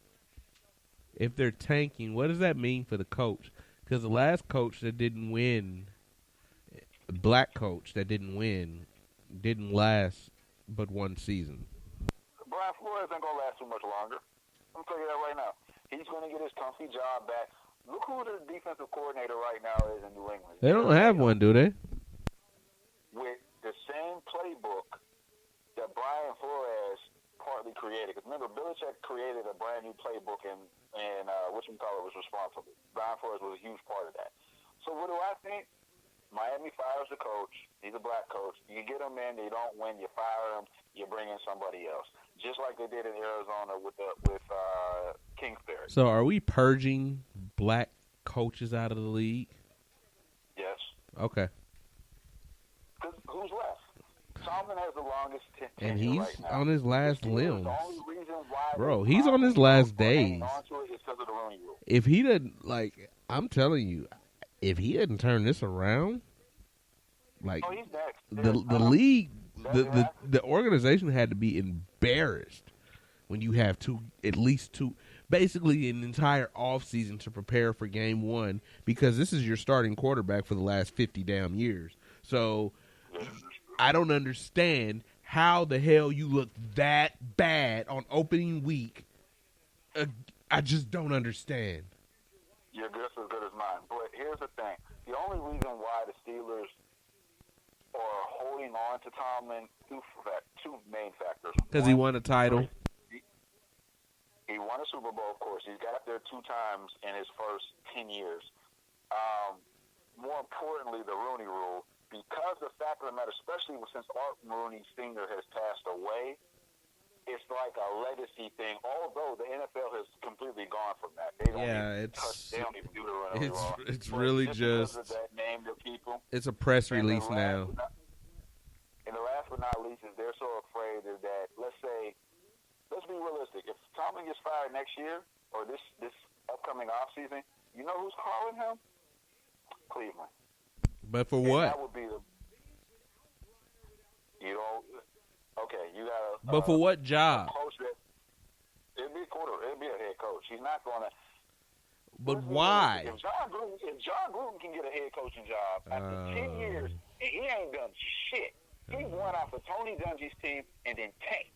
if they're tanking, what does that mean for the coach? Because the last coach that didn't win, black coach that didn't win, didn't last but 1 season. Brian Flores ain't going to last too much longer. I'm telling you that right now. He's going to get his comfy job back. Look who the defensive coordinator right now is in New England. They don't have one, do they? With the same playbook that Brian Flores partly created. Because remember, Belichick created a brand new playbook, and whatchamacallit was responsible. Brian Flores was a huge part of that. So what do I think? Miami fires the coach. He's a black coach. You get him in, they don't win, you fire him, you bring in somebody else. Just like they did in Arizona with Kingsbury. So are we purging black coaches out of the league? Yes. Okay. Because who's left? Tomlin has the longest tenure and he's right now. on his last limbs. The only reason why bro, he's on his last days. If he didn't, I'm telling you, if he hadn't turned this around, he's next. the league, the organization had to be embarrassed when you have at least two, basically an entire offseason to prepare for game 1, because this is your starting quarterback for the last 50 damn years. So I don't understand how the hell you look that bad on opening week. I just don't understand. Your guess is as good as mine. But here's the thing. The only reason why the Steelers are holding on to Tomlin, two main factors. Because he won a title. He won a Super Bowl, of course. He's got there 2 times in his first 10 years. More importantly, the Rooney Rule. Because the fact of the matter, especially since Art Rooney Sr. has passed away, it's like a legacy thing. Although the NFL has completely gone from that, they don't even do the Rooney Rule. It's really just that name to people. It's a press release now. And the last but not least is they're so afraid is that let's be realistic. If Tomlin gets fired next year or this upcoming offseason, you know who's calling him? Cleveland. But for what? That would be you got to. But for what job? It'd be a head coach. He's not going to. But why? If John Gruden can get a head coaching job after 10 years, he ain't done shit. He won off of Tony Dungy's team and then tanked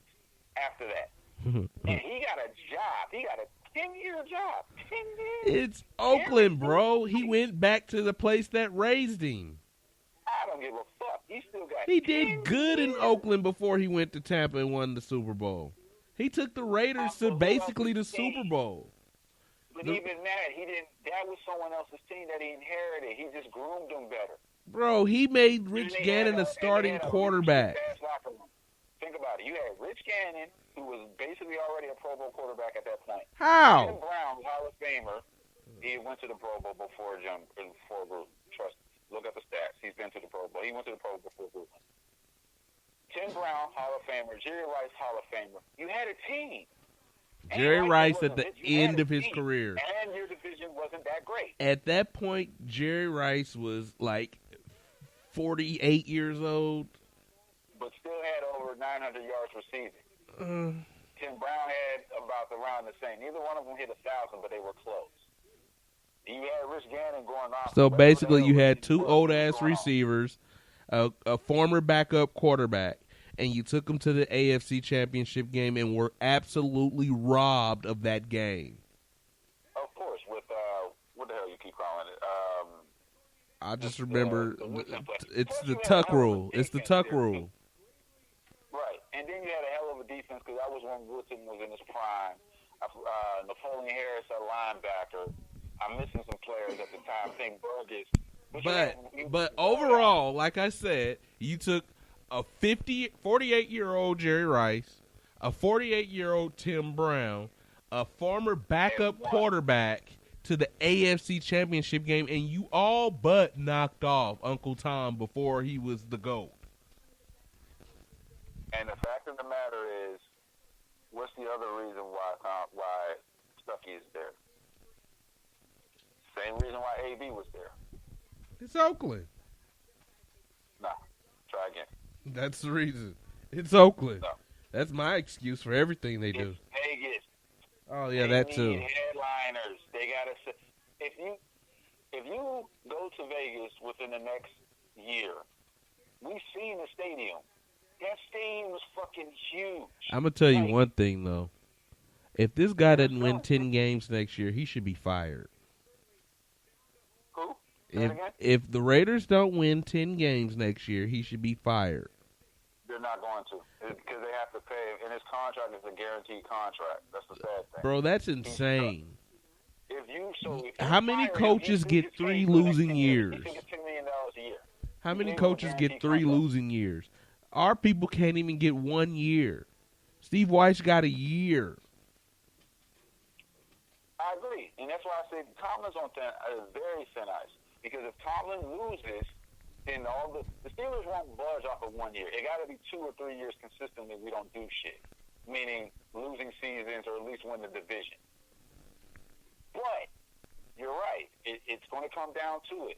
after that. And he got a job. He got a 10-year job. 10 years. It's Oakland, bro. He went back to the place that raised him. I don't give a fuck. He still got. He did good in Oakland before he went to Tampa and won the Super Bowl. He took the Raiders to basically the Super Bowl. But even that, he didn't. That was someone else's team that he inherited. He just groomed them better. Bro, he made Rich Gannon a starting quarterback. Think about it. You had Rich Gannon, who was basically already a Pro Bowl quarterback at that point. How? Tim Brown, Hall of Famer. He went to the Pro Bowl before Gruden. Trust me. Look at the stats. He's been to the Pro Bowl. He went to the Pro Bowl before Gruden. Tim Brown, Hall of Famer. Jerry Rice, Hall of Famer. You had a team. Jerry Rice at the end of his career. And your division wasn't that great. At that point, Jerry Rice was like 48 years old. But still had over 900 yards receiving. Tim Brown had about around the same. Neither one of them hit 1,000, but they were close. You had Rich Gannon going off. So basically, you had 2 old-ass receivers, a former backup quarterback, and you took them to the AFC Championship game and were absolutely robbed of that game. Of course, with what the hell you keep calling it? I just remember it's the Plus, tuck rule. It's the tuck rule. Right, and then you had a hell of a defense because that was when Woodson was in his prime. Napoleon Harris, a linebacker. I'm missing some players at the time. I think Burgess. But overall, like I said, you took a 48-year-old Jerry Rice, a 48-year-old Tim Brown, a former backup quarterback to the AFC Championship game, and you all but knocked off Uncle Tom before he was the GOAT. And the fact of the matter is, what's the other reason why Stuckey is there? Same reason why AB was there. It's Oakland. Nah, try again. That's the reason. It's Oakland. No. That's my excuse for everything they do. It's Vegas. Oh yeah, they that need too. Headliners. They gotta. If you go to Vegas within the next year, we've seen the stadium. That stadium was fucking huge. I'm gonna tell you one thing though. If this guy doesn't win 10 games next year, he should be fired. Who? If the Raiders don't win 10 games next year, he should be fired. They're not going to because they have to pay, and his contract is a guaranteed contract. That's the sad thing. Bro, that's insane. If how many coaches get 3 losing years? $10 million a year. How many coaches get 3 losing years? Our people can't even get 1 year. Steve Weiss got a year. I agree, and that's why I say Tomlin's on very thin ice. Because if Tomlin loses, then the Steelers won't budge off of 1 year. It got to be 2 or 3 years consistently. We don't do shit, meaning losing seasons or at least win the division. But you're right. It's going to come down to it.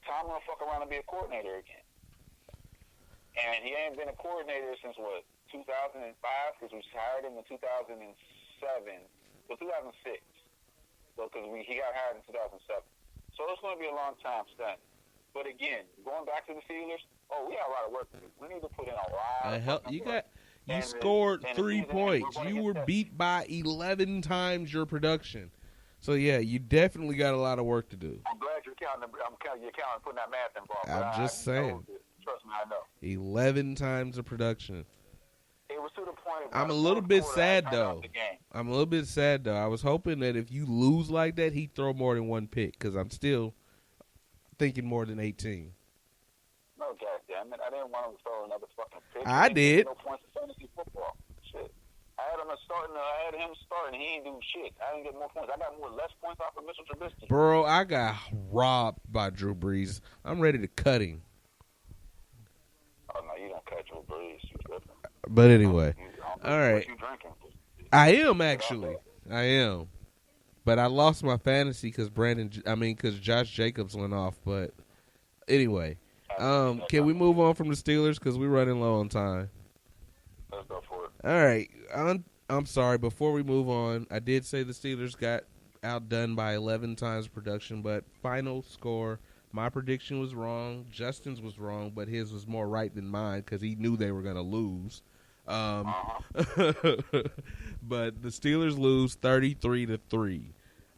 Tomlin will fuck around and be a coordinator again. And he ain't been a coordinator since, 2005? Because we hired him in 2007. Well, 2006. So, because he got hired in 2007. So it's going to be a long time spent. But again, going back to the Steelers, we got a lot of work to do. We need to put in a lot of work. You scored 3 points. You were beat by 11 times your production. So, yeah, you definitely got a lot of work to do. I'm glad you're counting putting that math involved. I'm just saying. Trust me, I know. 11 times the production. It was to the point. I'm a little bit sad, though. I was hoping that if you lose like that, he'd throw more than 1 pick, because I'm still thinking more than 18. No, goddammit. I didn't want him to throw another fucking pick. I did. No points in fantasy football. Shit. I had him starting. He ain't do shit. I didn't get more points. I got less points off of Mitchell Trubisky. Bro, I got robbed by Drew Brees. I'm ready to cut him. Oh, no, you don't cut Drew Brees. But anyway, all right. You drinking? I am actually. I am. But I lost my fantasy because Josh Jacobs went off. But anyway, can we move on from the Steelers because we're running low on time? Let's go for it. All right. I'm sorry. Before we move on, I did say the Steelers got outdone by 11 times production, but final score. My prediction was wrong. Justin's was wrong, but his was more right than mine because he knew they were going to lose. But the Steelers lose 33-3.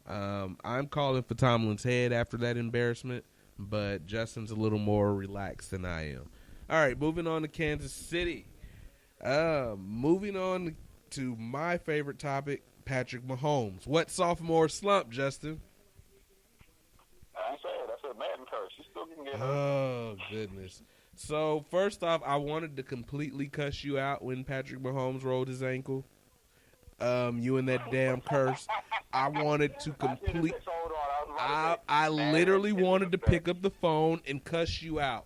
I'm calling for Tomlin's head after that embarrassment, but Justin's a little more relaxed than I am. All right, moving on to Kansas City. Moving on to my favorite topic, Patrick Mahomes. What sophomore slump, Justin? I ain't saying it. That's a Madden curse. You still can get hurt. Oh, goodness. So, first off, I wanted to completely cuss you out when Patrick Mahomes rolled his ankle. You and that damn curse. I wanted to complete. I literally wanted to pick up the phone and cuss you out.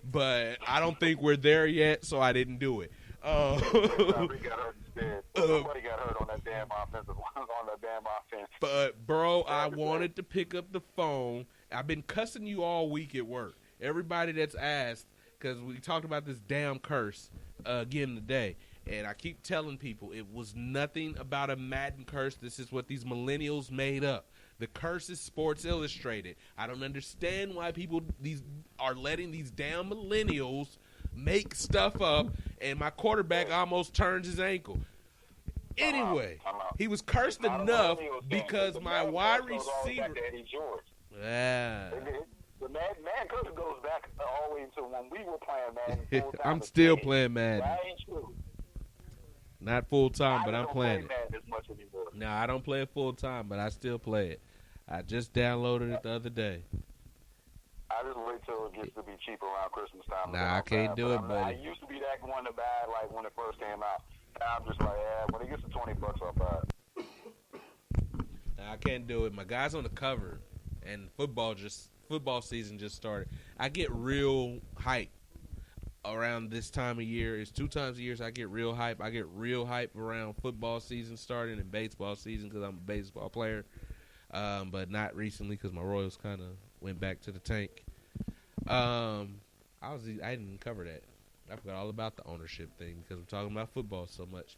But I don't think we're there yet, so I didn't do it. Somebody got hurt instead. Somebody got hurt on that damn offense. But, bro, I wanted to pick up the phone. I've been cussing you all week at work. Everybody that's asked, because we talked about this damn curse again today. And I keep telling people it was nothing about a Madden curse. This is what these millennials made up. The curse is Sports Illustrated. I don't understand why people are letting these damn millennials make stuff up, and my quarterback almost turns his ankle. Anyway, he was cursed enough because my wide receiver. Yeah. The man curse goes back all the way to when we were playing, man. I'm still playing Madden. That ain't true. Not full time, but I'm playing it. As much anymore. No, I don't play it full time, but I still play it. I just downloaded it the other day. I just wait till it gets to be cheap around Christmas time. Nah, I can't do it, buddy. I used to be that one to buy like when it first came out. Now I'm just like, yeah, when it gets to $20, I'll buy it. Nah, I can't do it. My guy's on the cover, and football season just started. I get real hype around this time of year. It's 2 times a year, so I get real hype. I get real hype around football season starting and baseball season because I'm a baseball player. But not recently because my Royals kind of went back to the tank. I didn't cover that. I forgot all about the ownership thing because we're talking about football so much.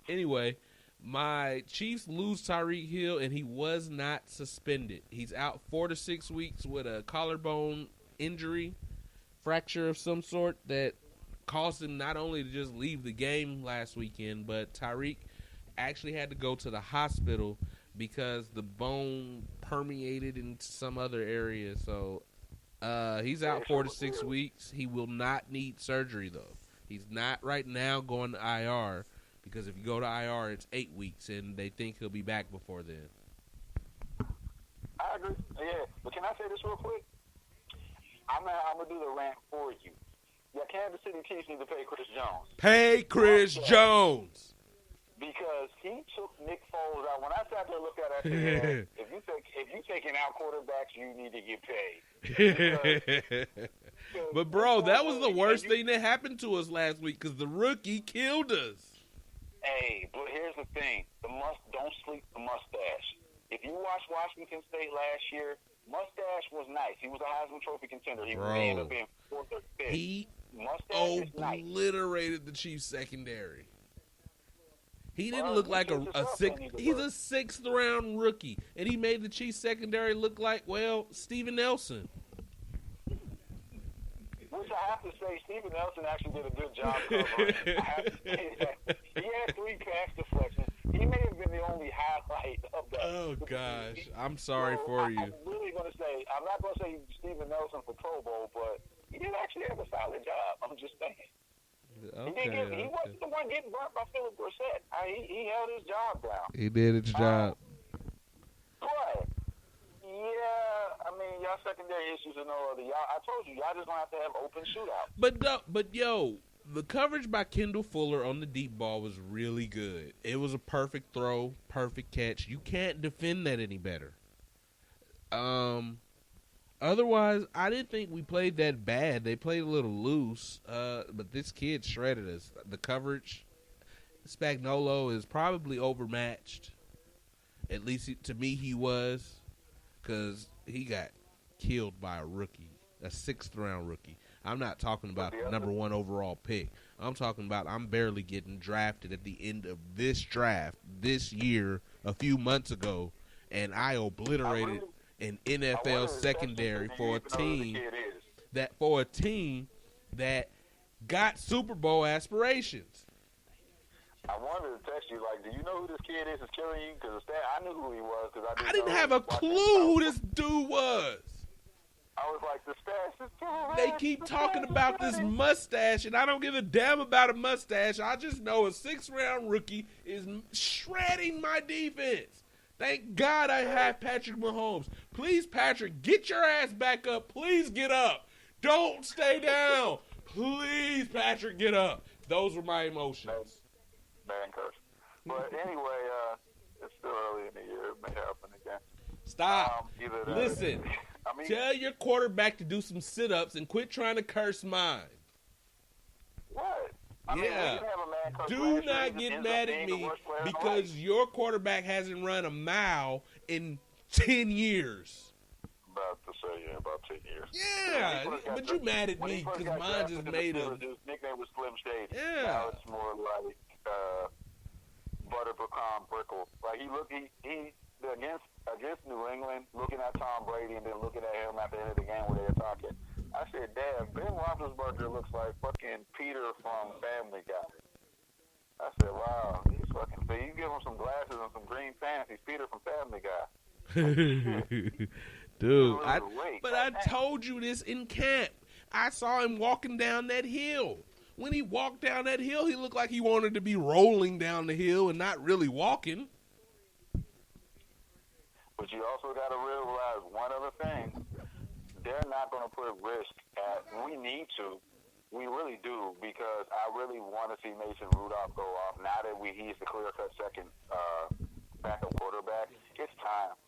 Anyway, my Chiefs lose Tyreek Hill, and he was not suspended. He's out 4 to 6 weeks with a collarbone injury, fracture of some sort that caused him not only to just leave the game last weekend, but Tyreek actually had to go to the hospital because the bone permeated into some other area. So he's out 4 to 6 weeks. He will not need surgery, though. He's not right now going to IR because if you go to IR, it's 8 weeks, and they think he'll be back before then. I agree. Yeah, but can I say this real quick? I'm gonna do the rant for you. Yeah, Kansas City Chiefs need to pay Chris Jones. Pay Chris Jones. Because he took Nick Foles out. When I sat there and looked at it, I said, if you taking out quarterbacks, you need to get paid. But, bro, that was the worst thing that happened to us last week because the rookie killed us. Hey, but here's the thing. Don't sleep the mustache. If you watched Washington State last year, mustache was nice. He was a Heisman Trophy contender. He ended up being 4th or 5th. He obliterated the Chiefs secondary. He didn't look like he's a 6th round rookie, and he made the Chiefs secondary look like, well, Steven Nelson. Which I have to say, Steven Nelson actually did a good job covering. I have to say that. He had 3 pass deflections. He may have been the only highlight of that. Oh, gosh. I'm sorry for you. I'm really going to say, I'm not going to say Steven Nelson for Pro Bowl, but he did actually have a solid job. I'm just saying. Okay, he wasn't the one getting burnt by Philip Brissett. He held his job down. He did his job. But, yeah, I mean, y'all secondary issues and no other. I told you, y'all just going to have to have open shootout. But yo, the coverage by Kendall Fuller on the deep ball was really good. It was a perfect throw, perfect catch. You can't defend that any better. Otherwise, I didn't think we played that bad. They played a little loose, but this kid shredded us. The coverage, Spagnuolo is probably overmatched. At least to me he was, because he got killed by a rookie, a 6th round rookie. I'm not talking about the number 1 overall pick. I'm talking about I'm barely getting drafted at the end of this draft this year a few months ago, and I obliterated an NFL secondary for a team that got Super Bowl aspirations. I wanted to text you, like, do you know who this kid is that's killing you? Because I knew who he was. I didn't have a clue who this dude was. I was like, the stash is killing. They keep talking about this mustache, and I don't give a damn about a mustache. I just know a 6th round rookie is shredding my defense. Thank God I have Patrick Mahomes. Please, Patrick, get your ass back up. Please get up. Don't stay down. Please, Patrick, get up. Those were my emotions. Man curse. But anyway, it's still early in the year. It may happen again. Stop. Listen, tell your quarterback to do some sit-ups and quit trying to curse mine. What? Do not get mad at me because your quarterback hasn't run a mile in 10 years. About to say, about 10 years. Yeah, but you mad at me because mine just made him. His nickname was Slim Shady. Yeah. Now it's more like Butter Pecan Brickle. Like he against New England, looking at Tom Brady and then looking at him at the end of the game where they were talking. I said, damn, Ben Roethlisberger looks like fucking Peter from Family Guy. I said, wow, he's fucking. So you give him some glasses and some green pants, he's Peter from Family Guy. Dude, I told you this in camp. I saw him walking down that hill. When he walked down that hill, he looked like he wanted to be rolling down the hill and not really walking. But you also got to realize one other thing. They're not going to put risk at. We need to. We really do, because I really want to see Mason Rudolph go off. Now that he's the clear-cut second backup quarterback, it's time.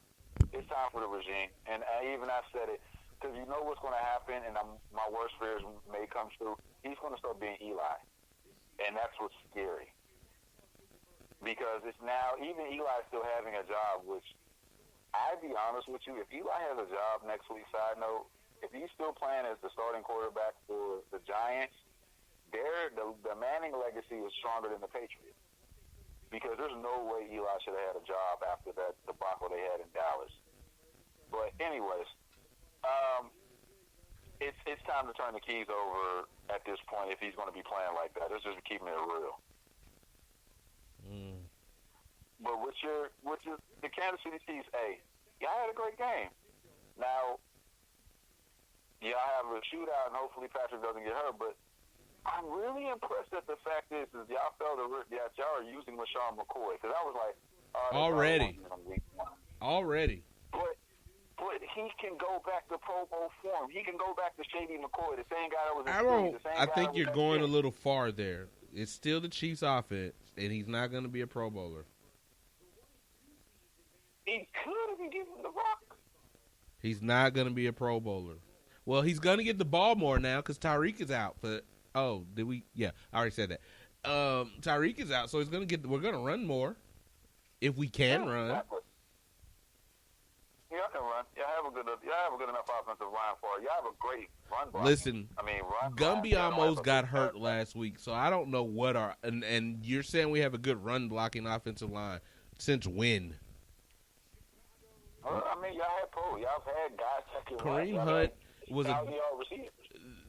It's time for the regime. And I said it, because you know what's going to happen, and my worst fears may come true. He's going to start being Eli. And that's what's scary. Because it's now, even Eli's still having a job, which, I'd be honest with you, if Eli has a job next week, side note, if he's still playing as the starting quarterback for the Giants, the Manning legacy is stronger than the Patriots. Because there's no way Eli should have had a job after that debacle they had in Dallas. But anyways, it's time to turn the keys over at this point if he's going to be playing like that. It's just keeping it real. But with the Kansas City Chiefs, hey, y'all had a great game. Now, y'all have a shootout, and hopefully Patrick doesn't get hurt, but I'm really impressed at the fact is y'all felt that y'all are using LaShawn McCoy, because I was like, already. But he can go back to Pro Bowl form. He can go back to Shady McCoy, the same guy that was in I think you're going a little far there. It's still the Chiefs' offense, and he's not going to be a Pro Bowler. He could if he gives him the rock. He's not going to be a Pro Bowler. Well, he's going to get the ball more now because Tyreek is out. But did we? Yeah, I already said that. Tyreek is out, so he's going to get. We're going to run more if we can run. Exactly. Y'all can run. Y'all have a good enough offensive line for it. Y'all have a great run block. Listen, Gumby almost got hurt last week, so I don't know what and you're saying we have a good run blocking offensive line. Since when? Y'all have had guys that can Kareem Hunt was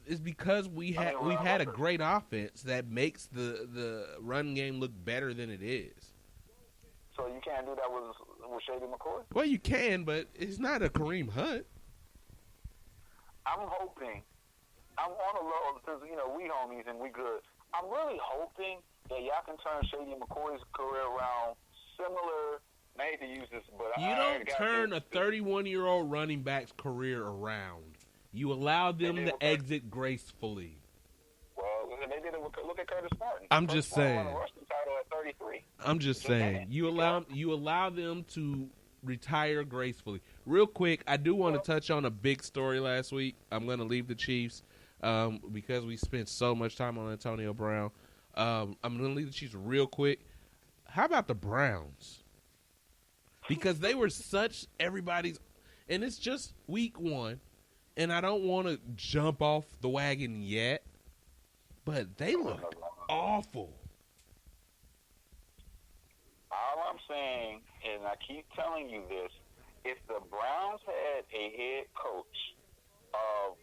it's because we've had a great offense that makes the run game look better than it is. So you can't do that with Shady McCoy? Well, you can, but it's not a Kareem Hunt. I'm hoping. I'm on a low, because, we homies and we good. I'm really hoping that y'all can turn Shady McCoy's career around similar. I hate to use this, but you don't turn a 31-year-old running back's career around. You allow them to exit gracefully. Well, they did it. Look at Curtis Martin. I'm just saying. Won a rushing title at 33. I'm just saying. You allow them to retire gracefully. Real quick, I do want to touch on a big story last week. I'm going to leave the Chiefs because we spent so much time on Antonio Brown. I'm going to leave the Chiefs real quick. How about the Browns? Because they were such everybody's, and it's just week one, and I don't want to jump off the wagon yet, but they looked awful. All I'm saying, and I keep telling you this, if the Browns had a head coach of,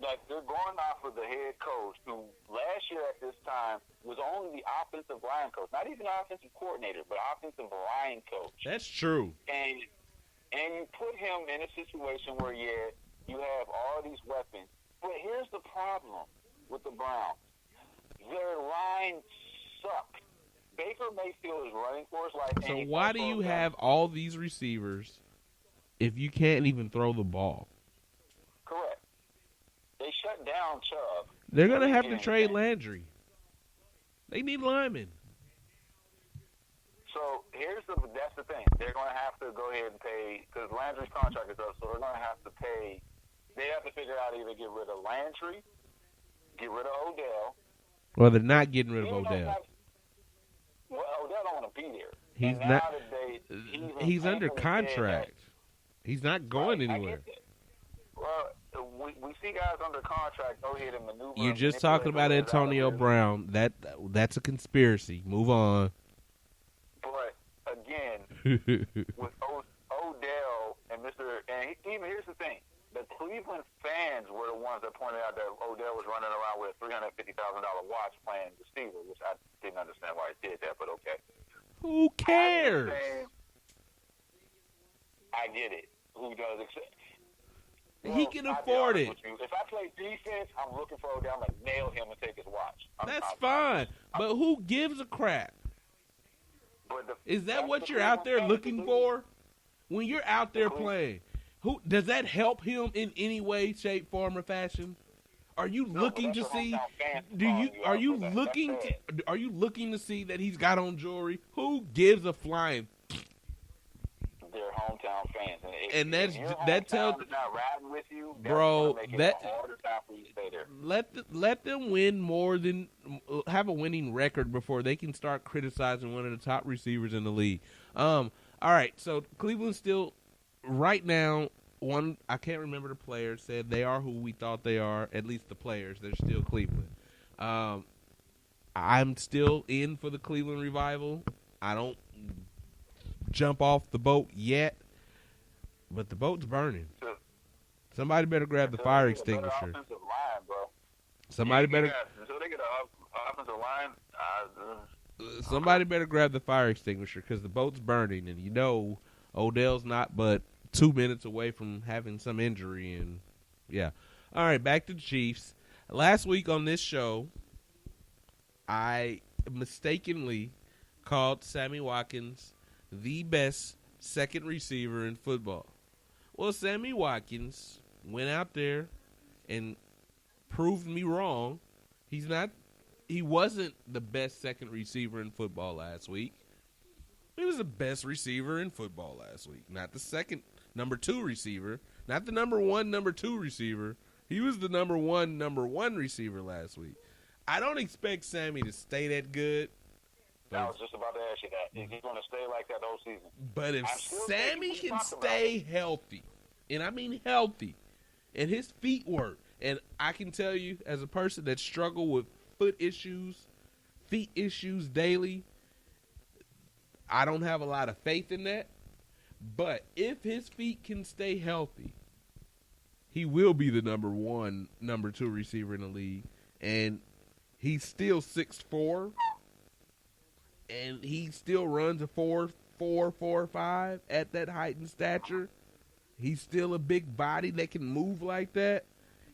like, they're going off of the head coach who last year at this time was only the offensive line coach, not even offensive coordinator, but offensive line coach. That's true. And you put him in a situation where, you have all these weapons. But here's the problem with the Browns. Their line sucks. Baker Mayfield is running for his life. So why do you have all these receivers if you can't even throw the ball? Correct. They shut down Chubb. They're going to have to trade Landry. They need linemen. So that's the thing. They're going to have to go ahead and pay, because Landry's contract is up, so they're going to have to pay. They have to figure out either get rid of Landry, get rid of Odell. Well, they're not getting rid of Odell. Odell don't want to be there. He's not. He's under contract. He's not going anywhere. Well, we see guys under contract go ahead and maneuver. You're just talking about Antonio Brown. That's a conspiracy. Move on. But again, with Odell and here's the thing: the Cleveland fans were the ones that pointed out that Odell was running around with a $350,000 watch playing the Steelers, which I didn't understand why he did that, but okay. Who cares? I get it. Who does accept? He can afford it. If I play defense, I'm looking for Odell. I'm like, nail him and take his watch. That's fine. But who gives a crap? Is that what you're out there looking for? When you're out there playing, does that help him in any way, shape, form, or fashion? Are you looking to see? Are you looking to see that he's got on jewelry? Who gives a flying? Their hometown fans, and that tells not riding with you, bro. That let them win more than have a winning record before they can start criticizing one of the top receivers in the league. All right, so Cleveland still right now. One, I can't remember the players said they are who we thought they are. At least the players, they're still Cleveland. I'm still in for the Cleveland revival. I don't jump off the boat yet, but the boat's burning. Somebody better grab the fire extinguisher. Somebody better. Until they get an offensive line. Somebody better grab the fire extinguisher because the boat's burning, and you know Odell's not but 2 minutes away from having some injury. And yeah, all right, back to the Chiefs. Last week on this show, I mistakenly called Sammy Watkins the best second receiver in football. Well, Sammy Watkins went out there and proved me wrong. He wasn't the best second receiver in football last week. He was the best receiver in football last week. Not the second, number two receiver. Not the number two receiver. He was the number one receiver last week. I don't expect Sammy to stay that good. I was just about to ask you that. Is he going to stay like that all season? But if Sammy can stay healthy, and I mean healthy, and his feet work, and I can tell you as a person that struggled with feet issues daily, I don't have a lot of faith in that. But if his feet can stay healthy, he will be the number two receiver in the league. And he's still 6'4", and he still runs a 4.5 at that height and stature. He's still a big body that can move like that.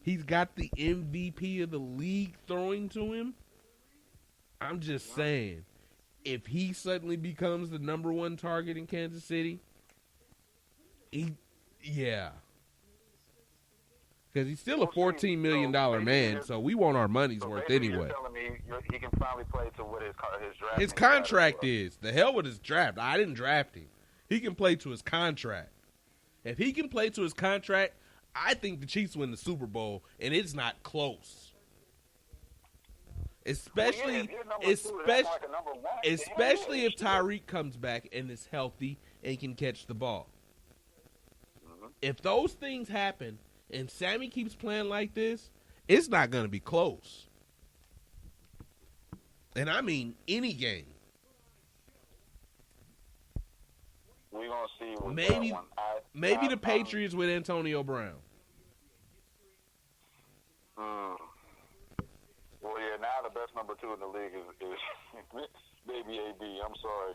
He's got the MVP of the league throwing to him. I'm just saying, if he suddenly becomes the number one target in Kansas City, because he's still a $14 million man, so we want our money's worth anyway. You're telling me he can finally play to what his draft. His contract is. The hell with his draft. I didn't draft him. He can play to his contract. If he can play to his contract, I think the Chiefs win the Super Bowl, and it's not close. Especially if Tyreek comes back and is healthy and can catch the ball. If those things happen and Sammy keeps playing like this, it's not going to be close. And I mean any game. We're going to see. Maybe the Patriots with Antonio Brown. Well, yeah, now the best number two in the league is maybe AB. I'm sorry.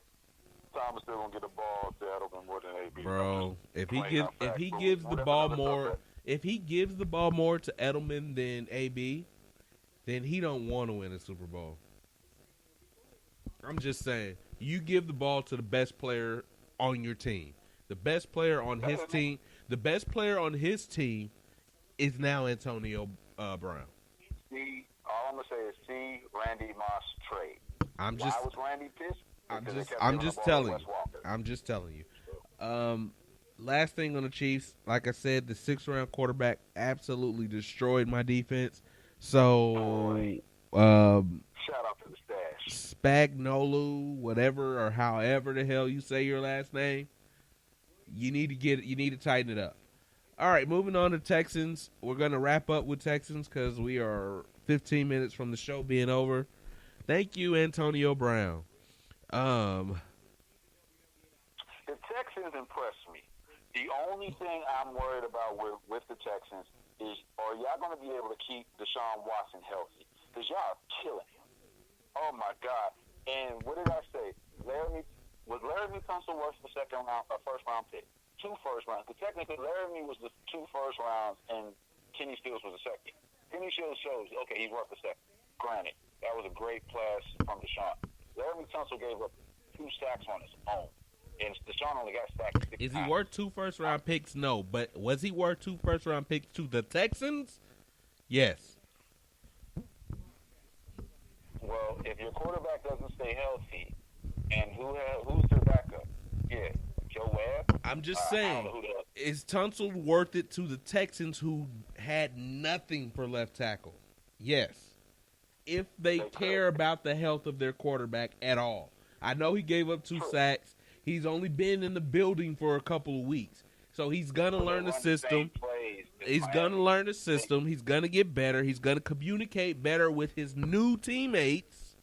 Thomas still gonna get the ball to Edelman more than AB. Bro, if he gives the ball more to Edelman than AB, then he don't want to win a Super Bowl. I'm just saying, you give the ball to the best player on your team. The best player on his team. The best player on his team is now Antonio Brown. See, all I'm gonna say is Randy Moss trade. Why was Randy pissed? I'm just telling you. Last thing on the Chiefs, like I said, the 6th round quarterback absolutely destroyed my defense. So, shout out to the stash. Spagnolo, whatever or however the hell you say your last name, you need to tighten it up. All right, moving on to Texans. We're going to wrap up with Texans because we are 15 minutes from the show being over. Thank you, Antonio Brown. The Texans impressed me. The only thing I'm worried about with the Texans is, are y'all going to be able to keep Deshaun Watson healthy? Because y'all are killing him. Oh, my God. And what did I say? Was Laramie Tunsil worth the first-round pick? 2 first rounds. Because technically, Laramie was the 2 first rounds, and Kenny Stills was the second. Kenny Stills shows, okay, he's worth the second. Granted, that was a great pass from Deshaun. Laramie Tunsil gave up 2 sacks on his own. And Deshaun only got sacked 6 Is times. he worth 2 first-round picks? No. But was he worth 2 first-round picks to the Texans? Yes. Well, if your quarterback doesn't stay healthy, and who's their backup? Yeah, Joe Webb? I'm just saying, is Tunsil worth it to the Texans who had nothing for left tackle? Yes. If they care about the health of their quarterback at all. I know he gave up 2 sacks. He's only been in the building for a couple of weeks. So he's going to learn the system. He's going to learn the system. He's going to get better. He's going to communicate better with his new teammates.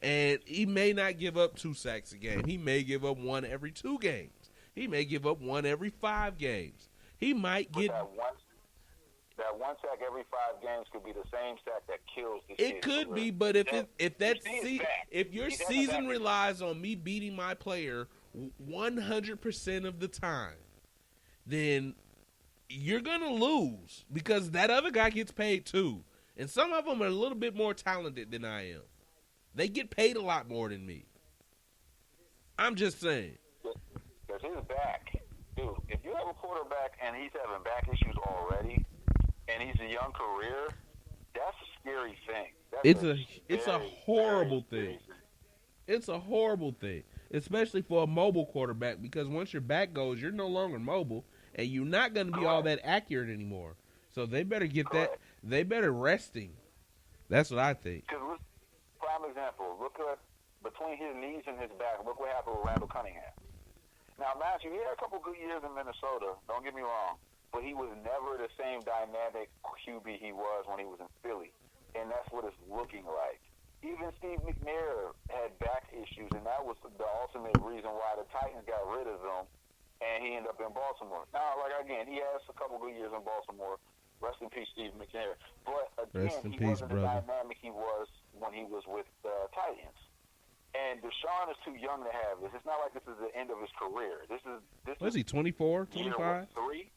And he may not give up 2 sacks a game. He may give up 1 every 2 games. He may give up 1 every 5 games. He might get... That 1 sack every 5 games could be the same sack that kills the It could be, but if your season relies on me beating my player 100% of the time, then you're going to lose because that other guy gets paid too. And some of them are a little bit more talented than I am. They get paid a lot more than me. I'm just saying. Because his back, dude, if you have a quarterback and he's having back issues already, and he's a young career, that's a scary thing. It's a horrible thing. It's a horrible thing, especially for a mobile quarterback, because once your back goes, you're no longer mobile, and you're not going to be all that accurate anymore. So they better get that. They better rest him. That's what I think. Because prime example, look at between his knees and his back. Look what happened with Randall Cunningham. Now, Matthew, he had a couple good years in Minnesota. Don't get me wrong. But he was never the same dynamic QB he was when he was in Philly. And that's what it's looking like. Even Steve McNair had back issues, and that was the ultimate reason why the Titans got rid of him, and he ended up in Baltimore. Now, again, he has a couple good years in Baltimore. Rest in peace, Steve McNair. But, again, he wasn't the dynamic he was when he was with the Titans. And Deshaun is too young to have this. It's not like this is the end of his career. What is he, 24, 25? 3?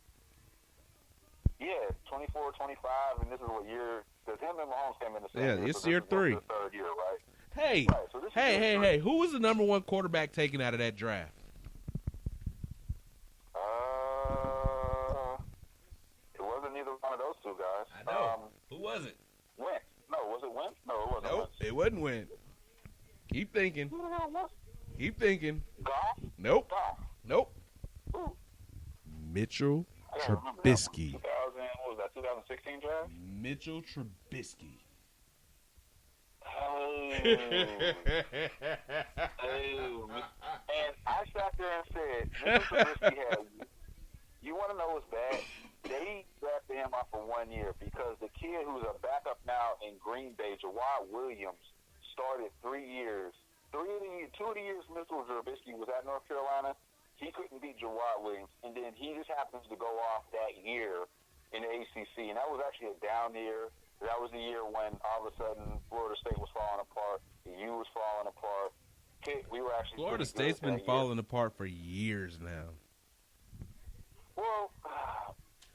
Yeah, 24, 25, and this is what year, because him and Mahomes came in the same year. Yeah, it's year 3. The 3rd year, right? Hey, right, so hey, who was the number 1 quarterback taken out of that draft? It wasn't either one of those 2 guys. I know. Who was it? Wentz. No, was it Wentz? No, it wasn't Nope, Wentz. it wasn't Wentz. Keep thinking. Who the hell was it? Keep thinking. Goff? Nope. Goff. Nope. Who? Mitchell I gotta remember Trubisky. that one. What was that, 2016 draft? Mitchell Trubisky. Oh. And I sat there and said, Mitchell Trubisky had, you want to know what's bad? They drafted him out for 1 year because the kid who's a backup now in Green Bay, Jawad Williams, started 3 years. 2 of the years Mitchell Trubisky was at North Carolina, he couldn't beat Jawad Williams, and then he just happens to go off that year in the ACC, and that was actually a down year. That was the year when all of a sudden Florida State was falling apart, the U was falling apart. We were actually Florida State's been falling apart for years now. Well,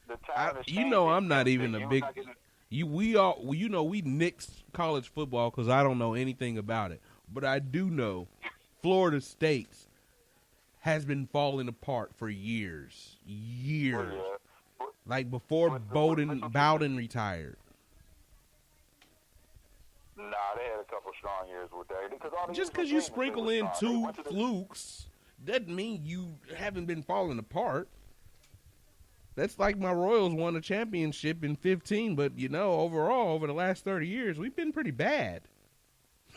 the time I'm not even a big. We nixed college football because I don't know anything about it, but I do know Florida State has been falling apart for years. Like before Bowden retired. Nah, they had a couple strong years with that. Just because you sprinkle in 2 flukes doesn't mean you haven't been falling apart. That's like my Royals won a championship in 15, but, overall, over the last 30 years, we've been pretty bad.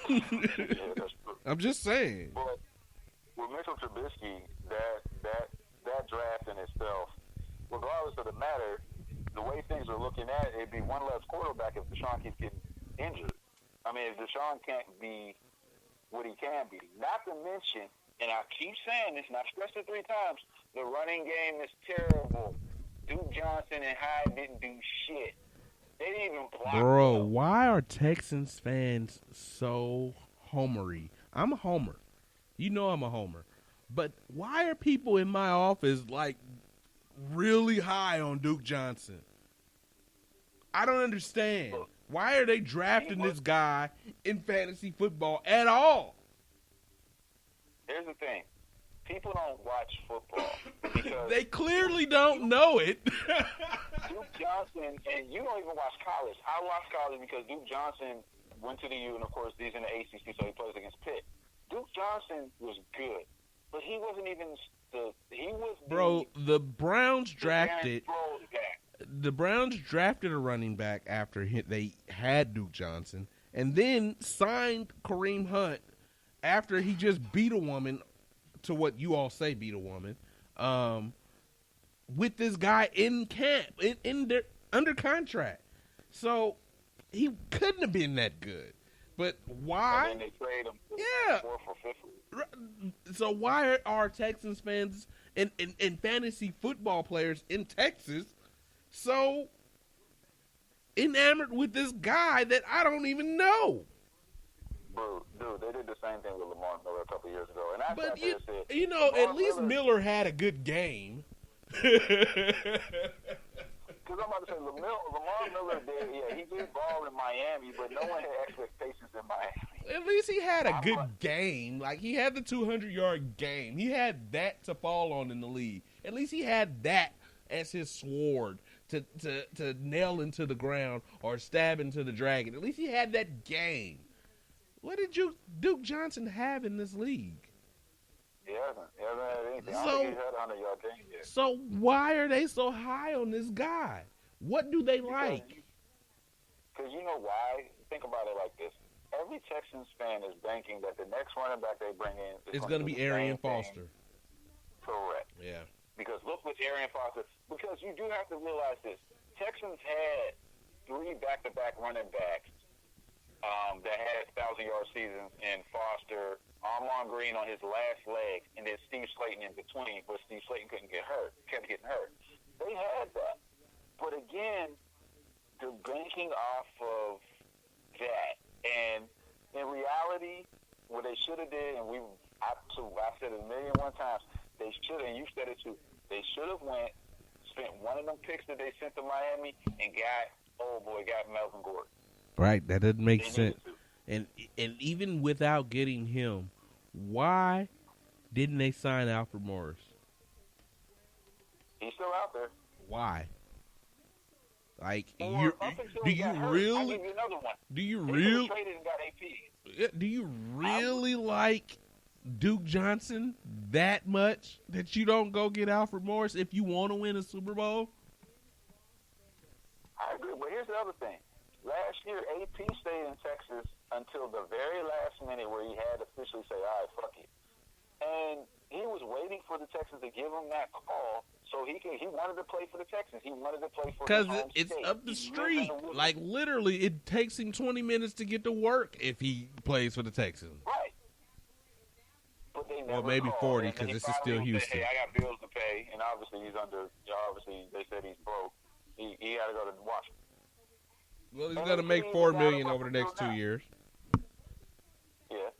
Yeah, that's true. I'm just saying. But with Mitchell Trubisky, that draft in itself, regardless of the matter, the way things are looking at, it'd be one less quarterback if Deshaun keeps getting injured. I mean, if Deshaun can't be what he can be, not to mention and I keep saying this, and I stressed it 3 times, the running game is terrible. Duke Johnson and Hyde didn't do shit. They didn't even block. Bro, why are Texans fans so homery? I'm a homer. You know I'm a homer. But why are people in my office like really high on Duke Johnson? I don't understand. Why are they drafting this guy in fantasy football at all? Here's the thing. People don't watch football because they clearly don't know it. Duke Johnson, and you don't even watch college. I watch college because Duke Johnson went to the U, and of course he's in the ACC, so he plays against Pitt. Duke Johnson was good, but he wasn't even the Browns drafted. The Browns drafted a running back after they had Duke Johnson, and then signed Kareem Hunt after he just beat a woman, to what you all say beat a woman, with this guy in camp, under contract. So he couldn't have been that good. But why? And then they trade him for 50. So why are Texans fans and fantasy football players in Texas so enamored with this guy that I don't even know? Bro, dude, they did the same thing with Lamar Miller a couple years ago. And I but said, at least Miller had a good game. Because I'm about to say, Lamar Miller he did ball in Miami, but no one had expectations in Miami. At least he had a good game. Like, he had the 200-yard game. He had that to fall on in the league. At least he had that as his sword to nail into the ground or stab into the dragon. At least he had that game. What did Duke Johnson have in this league? He hasn't had anything. I don't think he's had a 100-yard game yet. So why are they so high on this guy? What do they like? Because you know why? Think about it like this. Every Texans fan is banking that the next running back they bring in is going to be Arian Foster. Correct. Yeah. Because look with Arian Foster. Because you do have to realize this. Texans had 3 back-to-back running backs that had 1,000-yard seasons in Foster, Armon Green on his last leg, and then Steve Slayton in between, but Steve Slayton kept getting hurt. They had that. But again, they're banking off of that. And in reality, what they should have did, and I said it 1,000,001 times, they should, and you said it too, they should have spent one of them picks that they sent to Miami and got Melvin Gordon. Right, that doesn't make sense. And even without getting him, why didn't they sign Alfred Morris? He's still out there. Why? Like, do you really like Duke Johnson that much that you don't go get Alfred Morris if you want to win a Super Bowl? I agree, but here's the other thing. Last year, AP stayed in Texas until the very last minute where he had to officially say, all right, fuck it. And he was waiting for the Texans to give him that call so he wanted to play for the Texans. He wanted to play for his home state. Because it's up the street. Like, literally, it takes him 20 minutes to get to work if he plays for the Texans. Right. But they never maybe called. 40 because this is still Houston. Hey, I got bills to pay, and obviously they said he's broke. He got to go to Washington. Well, he's going to make $4 million over the next 2 years. Yeah.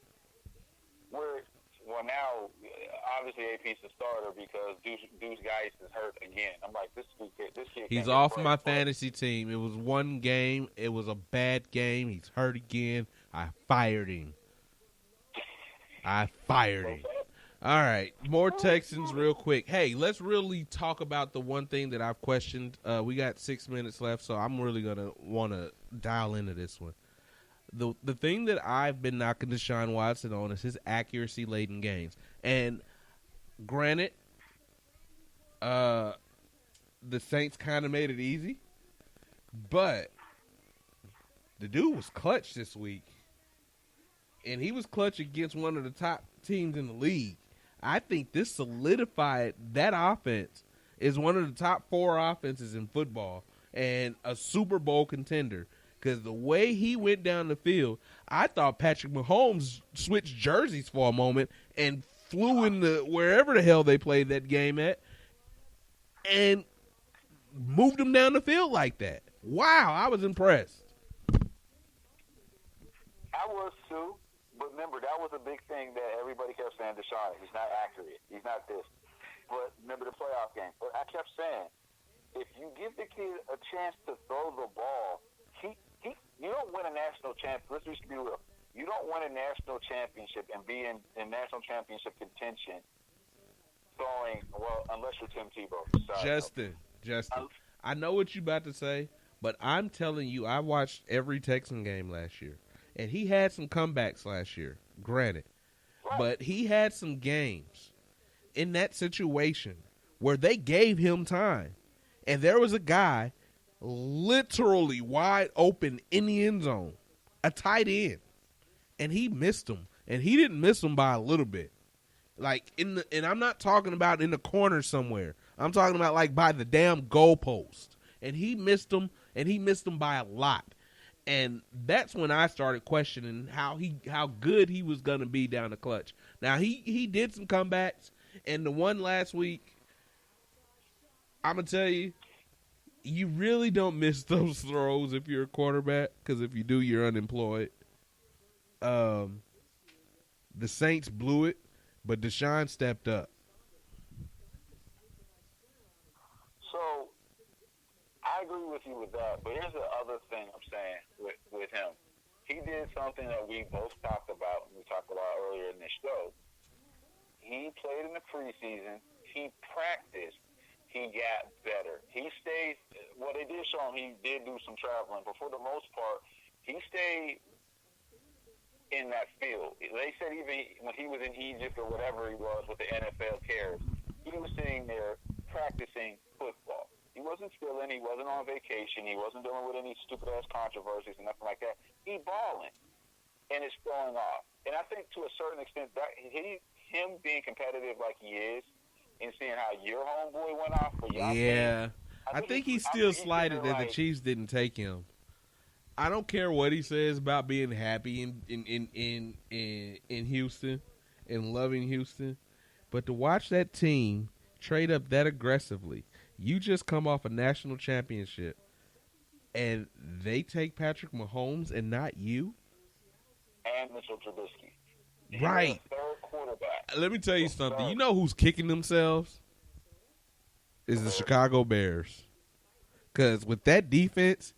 Well, now, obviously, AP's the starter because Deuce Geis is hurt again. I'm like, this kid. He's off my fantasy team. It was one game. It was a bad game. He's hurt again. I fired him. All right, more Texans real quick. Hey, let's really talk about the one thing that I've questioned. We got 6 minutes left, so I'm really going to want to dial into this one. The thing that I've been knocking Deshaun Watson on is his accuracy-laden games. And granted, the Saints kind of made it easy, but the dude was clutch this week. And he was clutch against one of the top teams in the league. I think this solidified that offense is one of the top 4 offenses in football and a Super Bowl contender. Because the way he went down the field, I thought Patrick Mahomes switched jerseys for a moment and flew in the wherever the hell they played that game at and moved them down the field like that. Wow, I was impressed. I was too, but remember that was a big thing that everybody kept saying. Deshaun, he's not accurate. He's not this. But remember the playoff game. But I kept saying, if you give the kid a chance to throw the ball, you don't win a national championship. Let's just be real. You don't win a national championship and be in national championship contention throwing, well, unless you're Tim Tebow. Justin, I know what you about to say, but I'm telling you, I watched every Texan game last year, and he had some comebacks last year, granted. Right. But he had some games in that situation where they gave him time, and there was a guy literally wide open in the end zone, a tight end, and he missed him, and he didn't miss him by a little bit. Like and I'm not talking about in the corner somewhere. I'm talking about like by the damn goalpost. And he missed him, and he missed him by a lot. And that's when I started questioning how good he was gonna be down the clutch. Now he did some comebacks, and the one last week, I'm gonna tell you, you really don't miss those throws if you're a quarterback, because if you do, you're unemployed. The Saints blew it, but Deshaun stepped up. So, I agree with you with that, but here's the other thing I'm saying with him. He did something that we both talked about, and we talked about earlier in this show. He played in the preseason. He practiced. He got better. He stayed. Well, they did show him he did do some traveling, but for the most part, he stayed in that field. They said even when he was in Egypt or whatever he was with the NFL cares, he was sitting there practicing football. He wasn't stealing. He wasn't on vacation. He wasn't dealing with any stupid-ass controversies and nothing like that. He balling, and it's throwing off. And I think to a certain extent, that him being competitive like he is, and seeing how your homeboy went off for y'all. Yeah. I think he's still slighted that the Chiefs didn't take him. I don't care what he says about being happy in Houston and loving Houston, but to watch that team trade up that aggressively, you just come off a national championship, and they take Patrick Mahomes and not you? And Mitchell Trubisky. Right. Third quarterback. Let me tell you something. You know who's kicking themselves? Is the Chicago Bears. Because with that defense,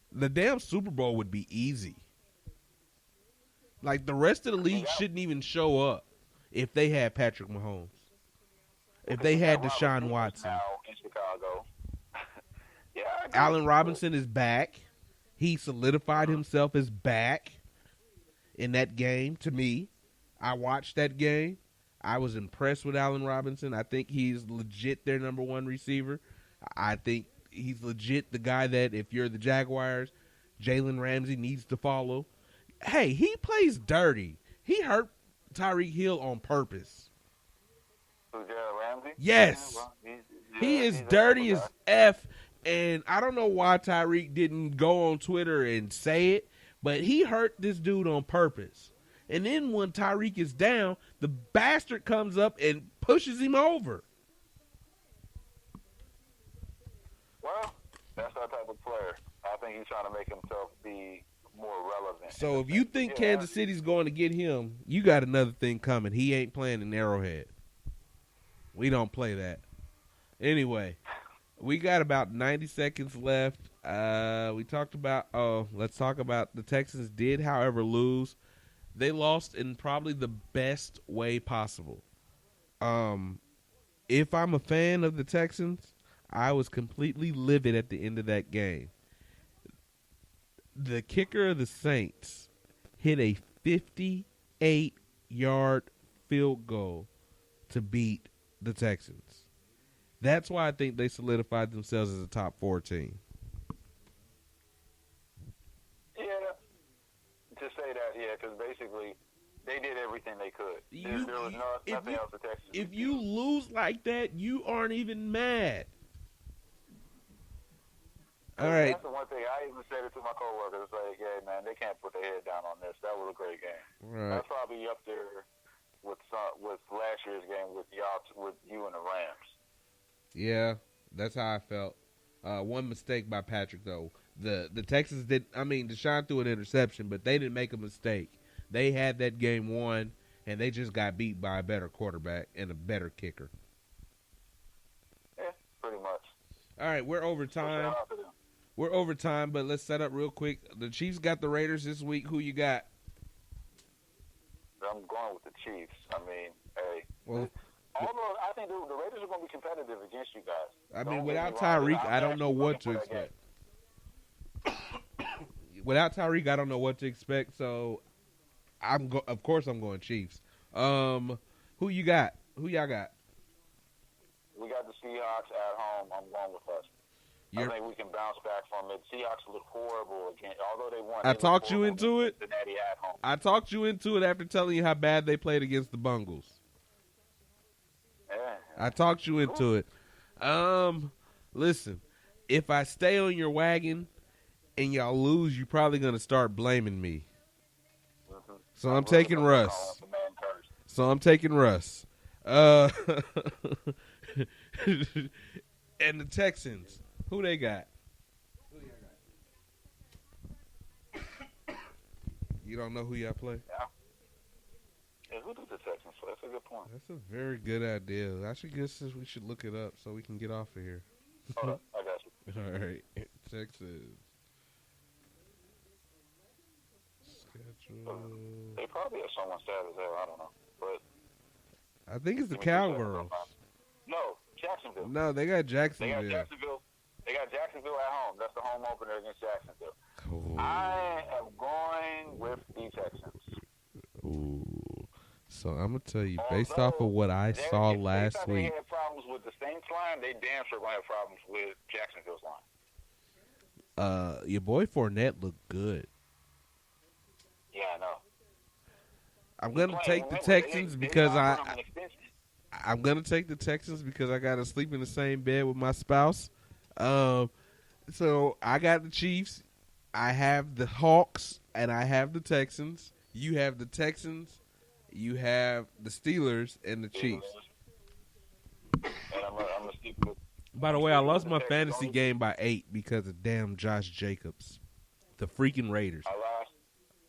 the damn Super Bowl would be easy. Like, the rest of the league shouldn't even show up if they had Patrick Mahomes. If they had Deshaun Watson. Now in Chicago. Yeah, Allen Robinson is back. He solidified himself as back in that game to me. I watched that game. I was impressed with Allen Robinson. I think he's legit their number one receiver. I think he's legit the guy that if you're the Jaguars, Jalen Ramsey needs to follow. Hey, he plays dirty. He hurt Tyreek Hill on purpose. Jalen Ramsey? Yes. Yeah, well, He is dirty as F, and I don't know why Tyreek didn't go on Twitter and say it, but he hurt this dude on purpose. And then when Tyreek is down, the bastard comes up and pushes him over. Well, that's our type of player. I think he's trying to make himself be more relevant. So if you think Kansas City's going to get him, you got another thing coming. He ain't playing in Arrowhead. We don't play that. Anyway, we got about 90 seconds left. Let's talk about the Texans did, however, lose. They lost in probably the best way possible. If I'm a fan of the Texans, I was completely livid at the end of that game. The kicker of the Saints hit a 58-yard field goal to beat the Texans. That's why I think they solidified themselves as a top 4 team. To say that, because basically they did everything they could. There was nothing else the Texans If could you do. lose like that, you aren't even mad. All right. That's the one thing. I even said it to my coworkers. It's like, yeah, man, they can't put their head down on this. That was a great game. Right. That's probably up there with last year's game with you and the Rams. Yeah, that's how I felt. One mistake by Patrick, though. The Texans did. I mean, Deshaun threw an interception, but they didn't make a mistake. They had that game won, and they just got beat by a better quarterback and a better kicker. Yeah, pretty much. All right, we're over time. We're over time, but let's set up real quick. The Chiefs got the Raiders this week. Who you got? I'm going with the Chiefs. I mean, hey. Well, although I think the Raiders are going to be competitive against you guys. I mean, without Tyreek, I don't know what to expect. Without Tyreek, I don't know what to expect. So, of course, I'm going Chiefs. Who you got? Who y'all got? We got the Seahawks at home. I'm going with us. I think we can bounce back from it. Seahawks look horrible again. Although they won, I talked you into it. Cincinnati at home. I talked you into it after telling you how bad they played against the Bungles. Yeah. I talked you into it. Listen, if I stay on your wagon and y'all lose, you're probably going to start blaming me. Mm-hmm. So I'm taking Russ. And the Texans, who they got? You don't know who y'all play? Yeah, who did the Texans play? That's a good point. That's a very good idea. We should look it up so we can get off of here. Hold up, I got you. All right, Texas. Schedule. They probably have someone sad as hell. I don't know, but I think it's the Cowgirls. No, Jacksonville. No, they got Jacksonville. They got Jacksonville at home. That's the home opener against Jacksonville. Oh. I am going with the Texans. Ooh. So I'm going to tell you, based off of what I saw last week. They had problems with the Saints line. They damn sure going to have problems with Jacksonville's line. Your boy Fournette looked good. Yeah, I know. I'm going to take the Texans because I'm going to take the Texans because I got to sleep in the same bed with my spouse. So I got the Chiefs. I have the Hawks, and I have the Texans. You have the Texans. You have the Steelers and the Chiefs. And I'm gonna stick with. By the way, I lost my fantasy game by 8 because of damn Josh Jacobs, the freaking Raiders. I lost.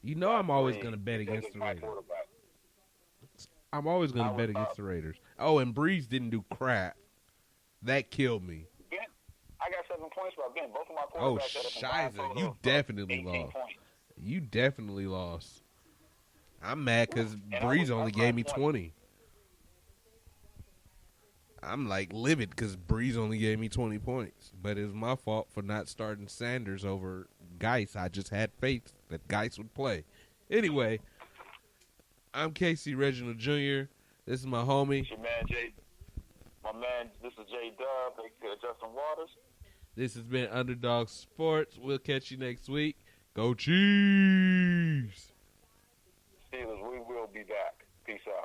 You know I'm always going to bet against the Raiders. I'm always going to bet against the Raiders. Oh, and Breeze didn't do crap. That killed me. Ben, I got 7 points by Ben. Both of my Oh, quarterbacks. Shiza, you definitely lost. You definitely lost. I'm mad because Breeze only gave me 20. I'm like livid because Breeze only gave me 20 points. But it was my fault for not starting Sanders over Geis. I just had faith that Geis would play. Anyway, I'm Casey Reginald Jr. This is my homie. It's your man, Jay. My man, this is J Dub, Justin Waters. This has been Underdog Sports. We'll catch you next week. Go Chiefs! Steelers, we will be back. Peace out.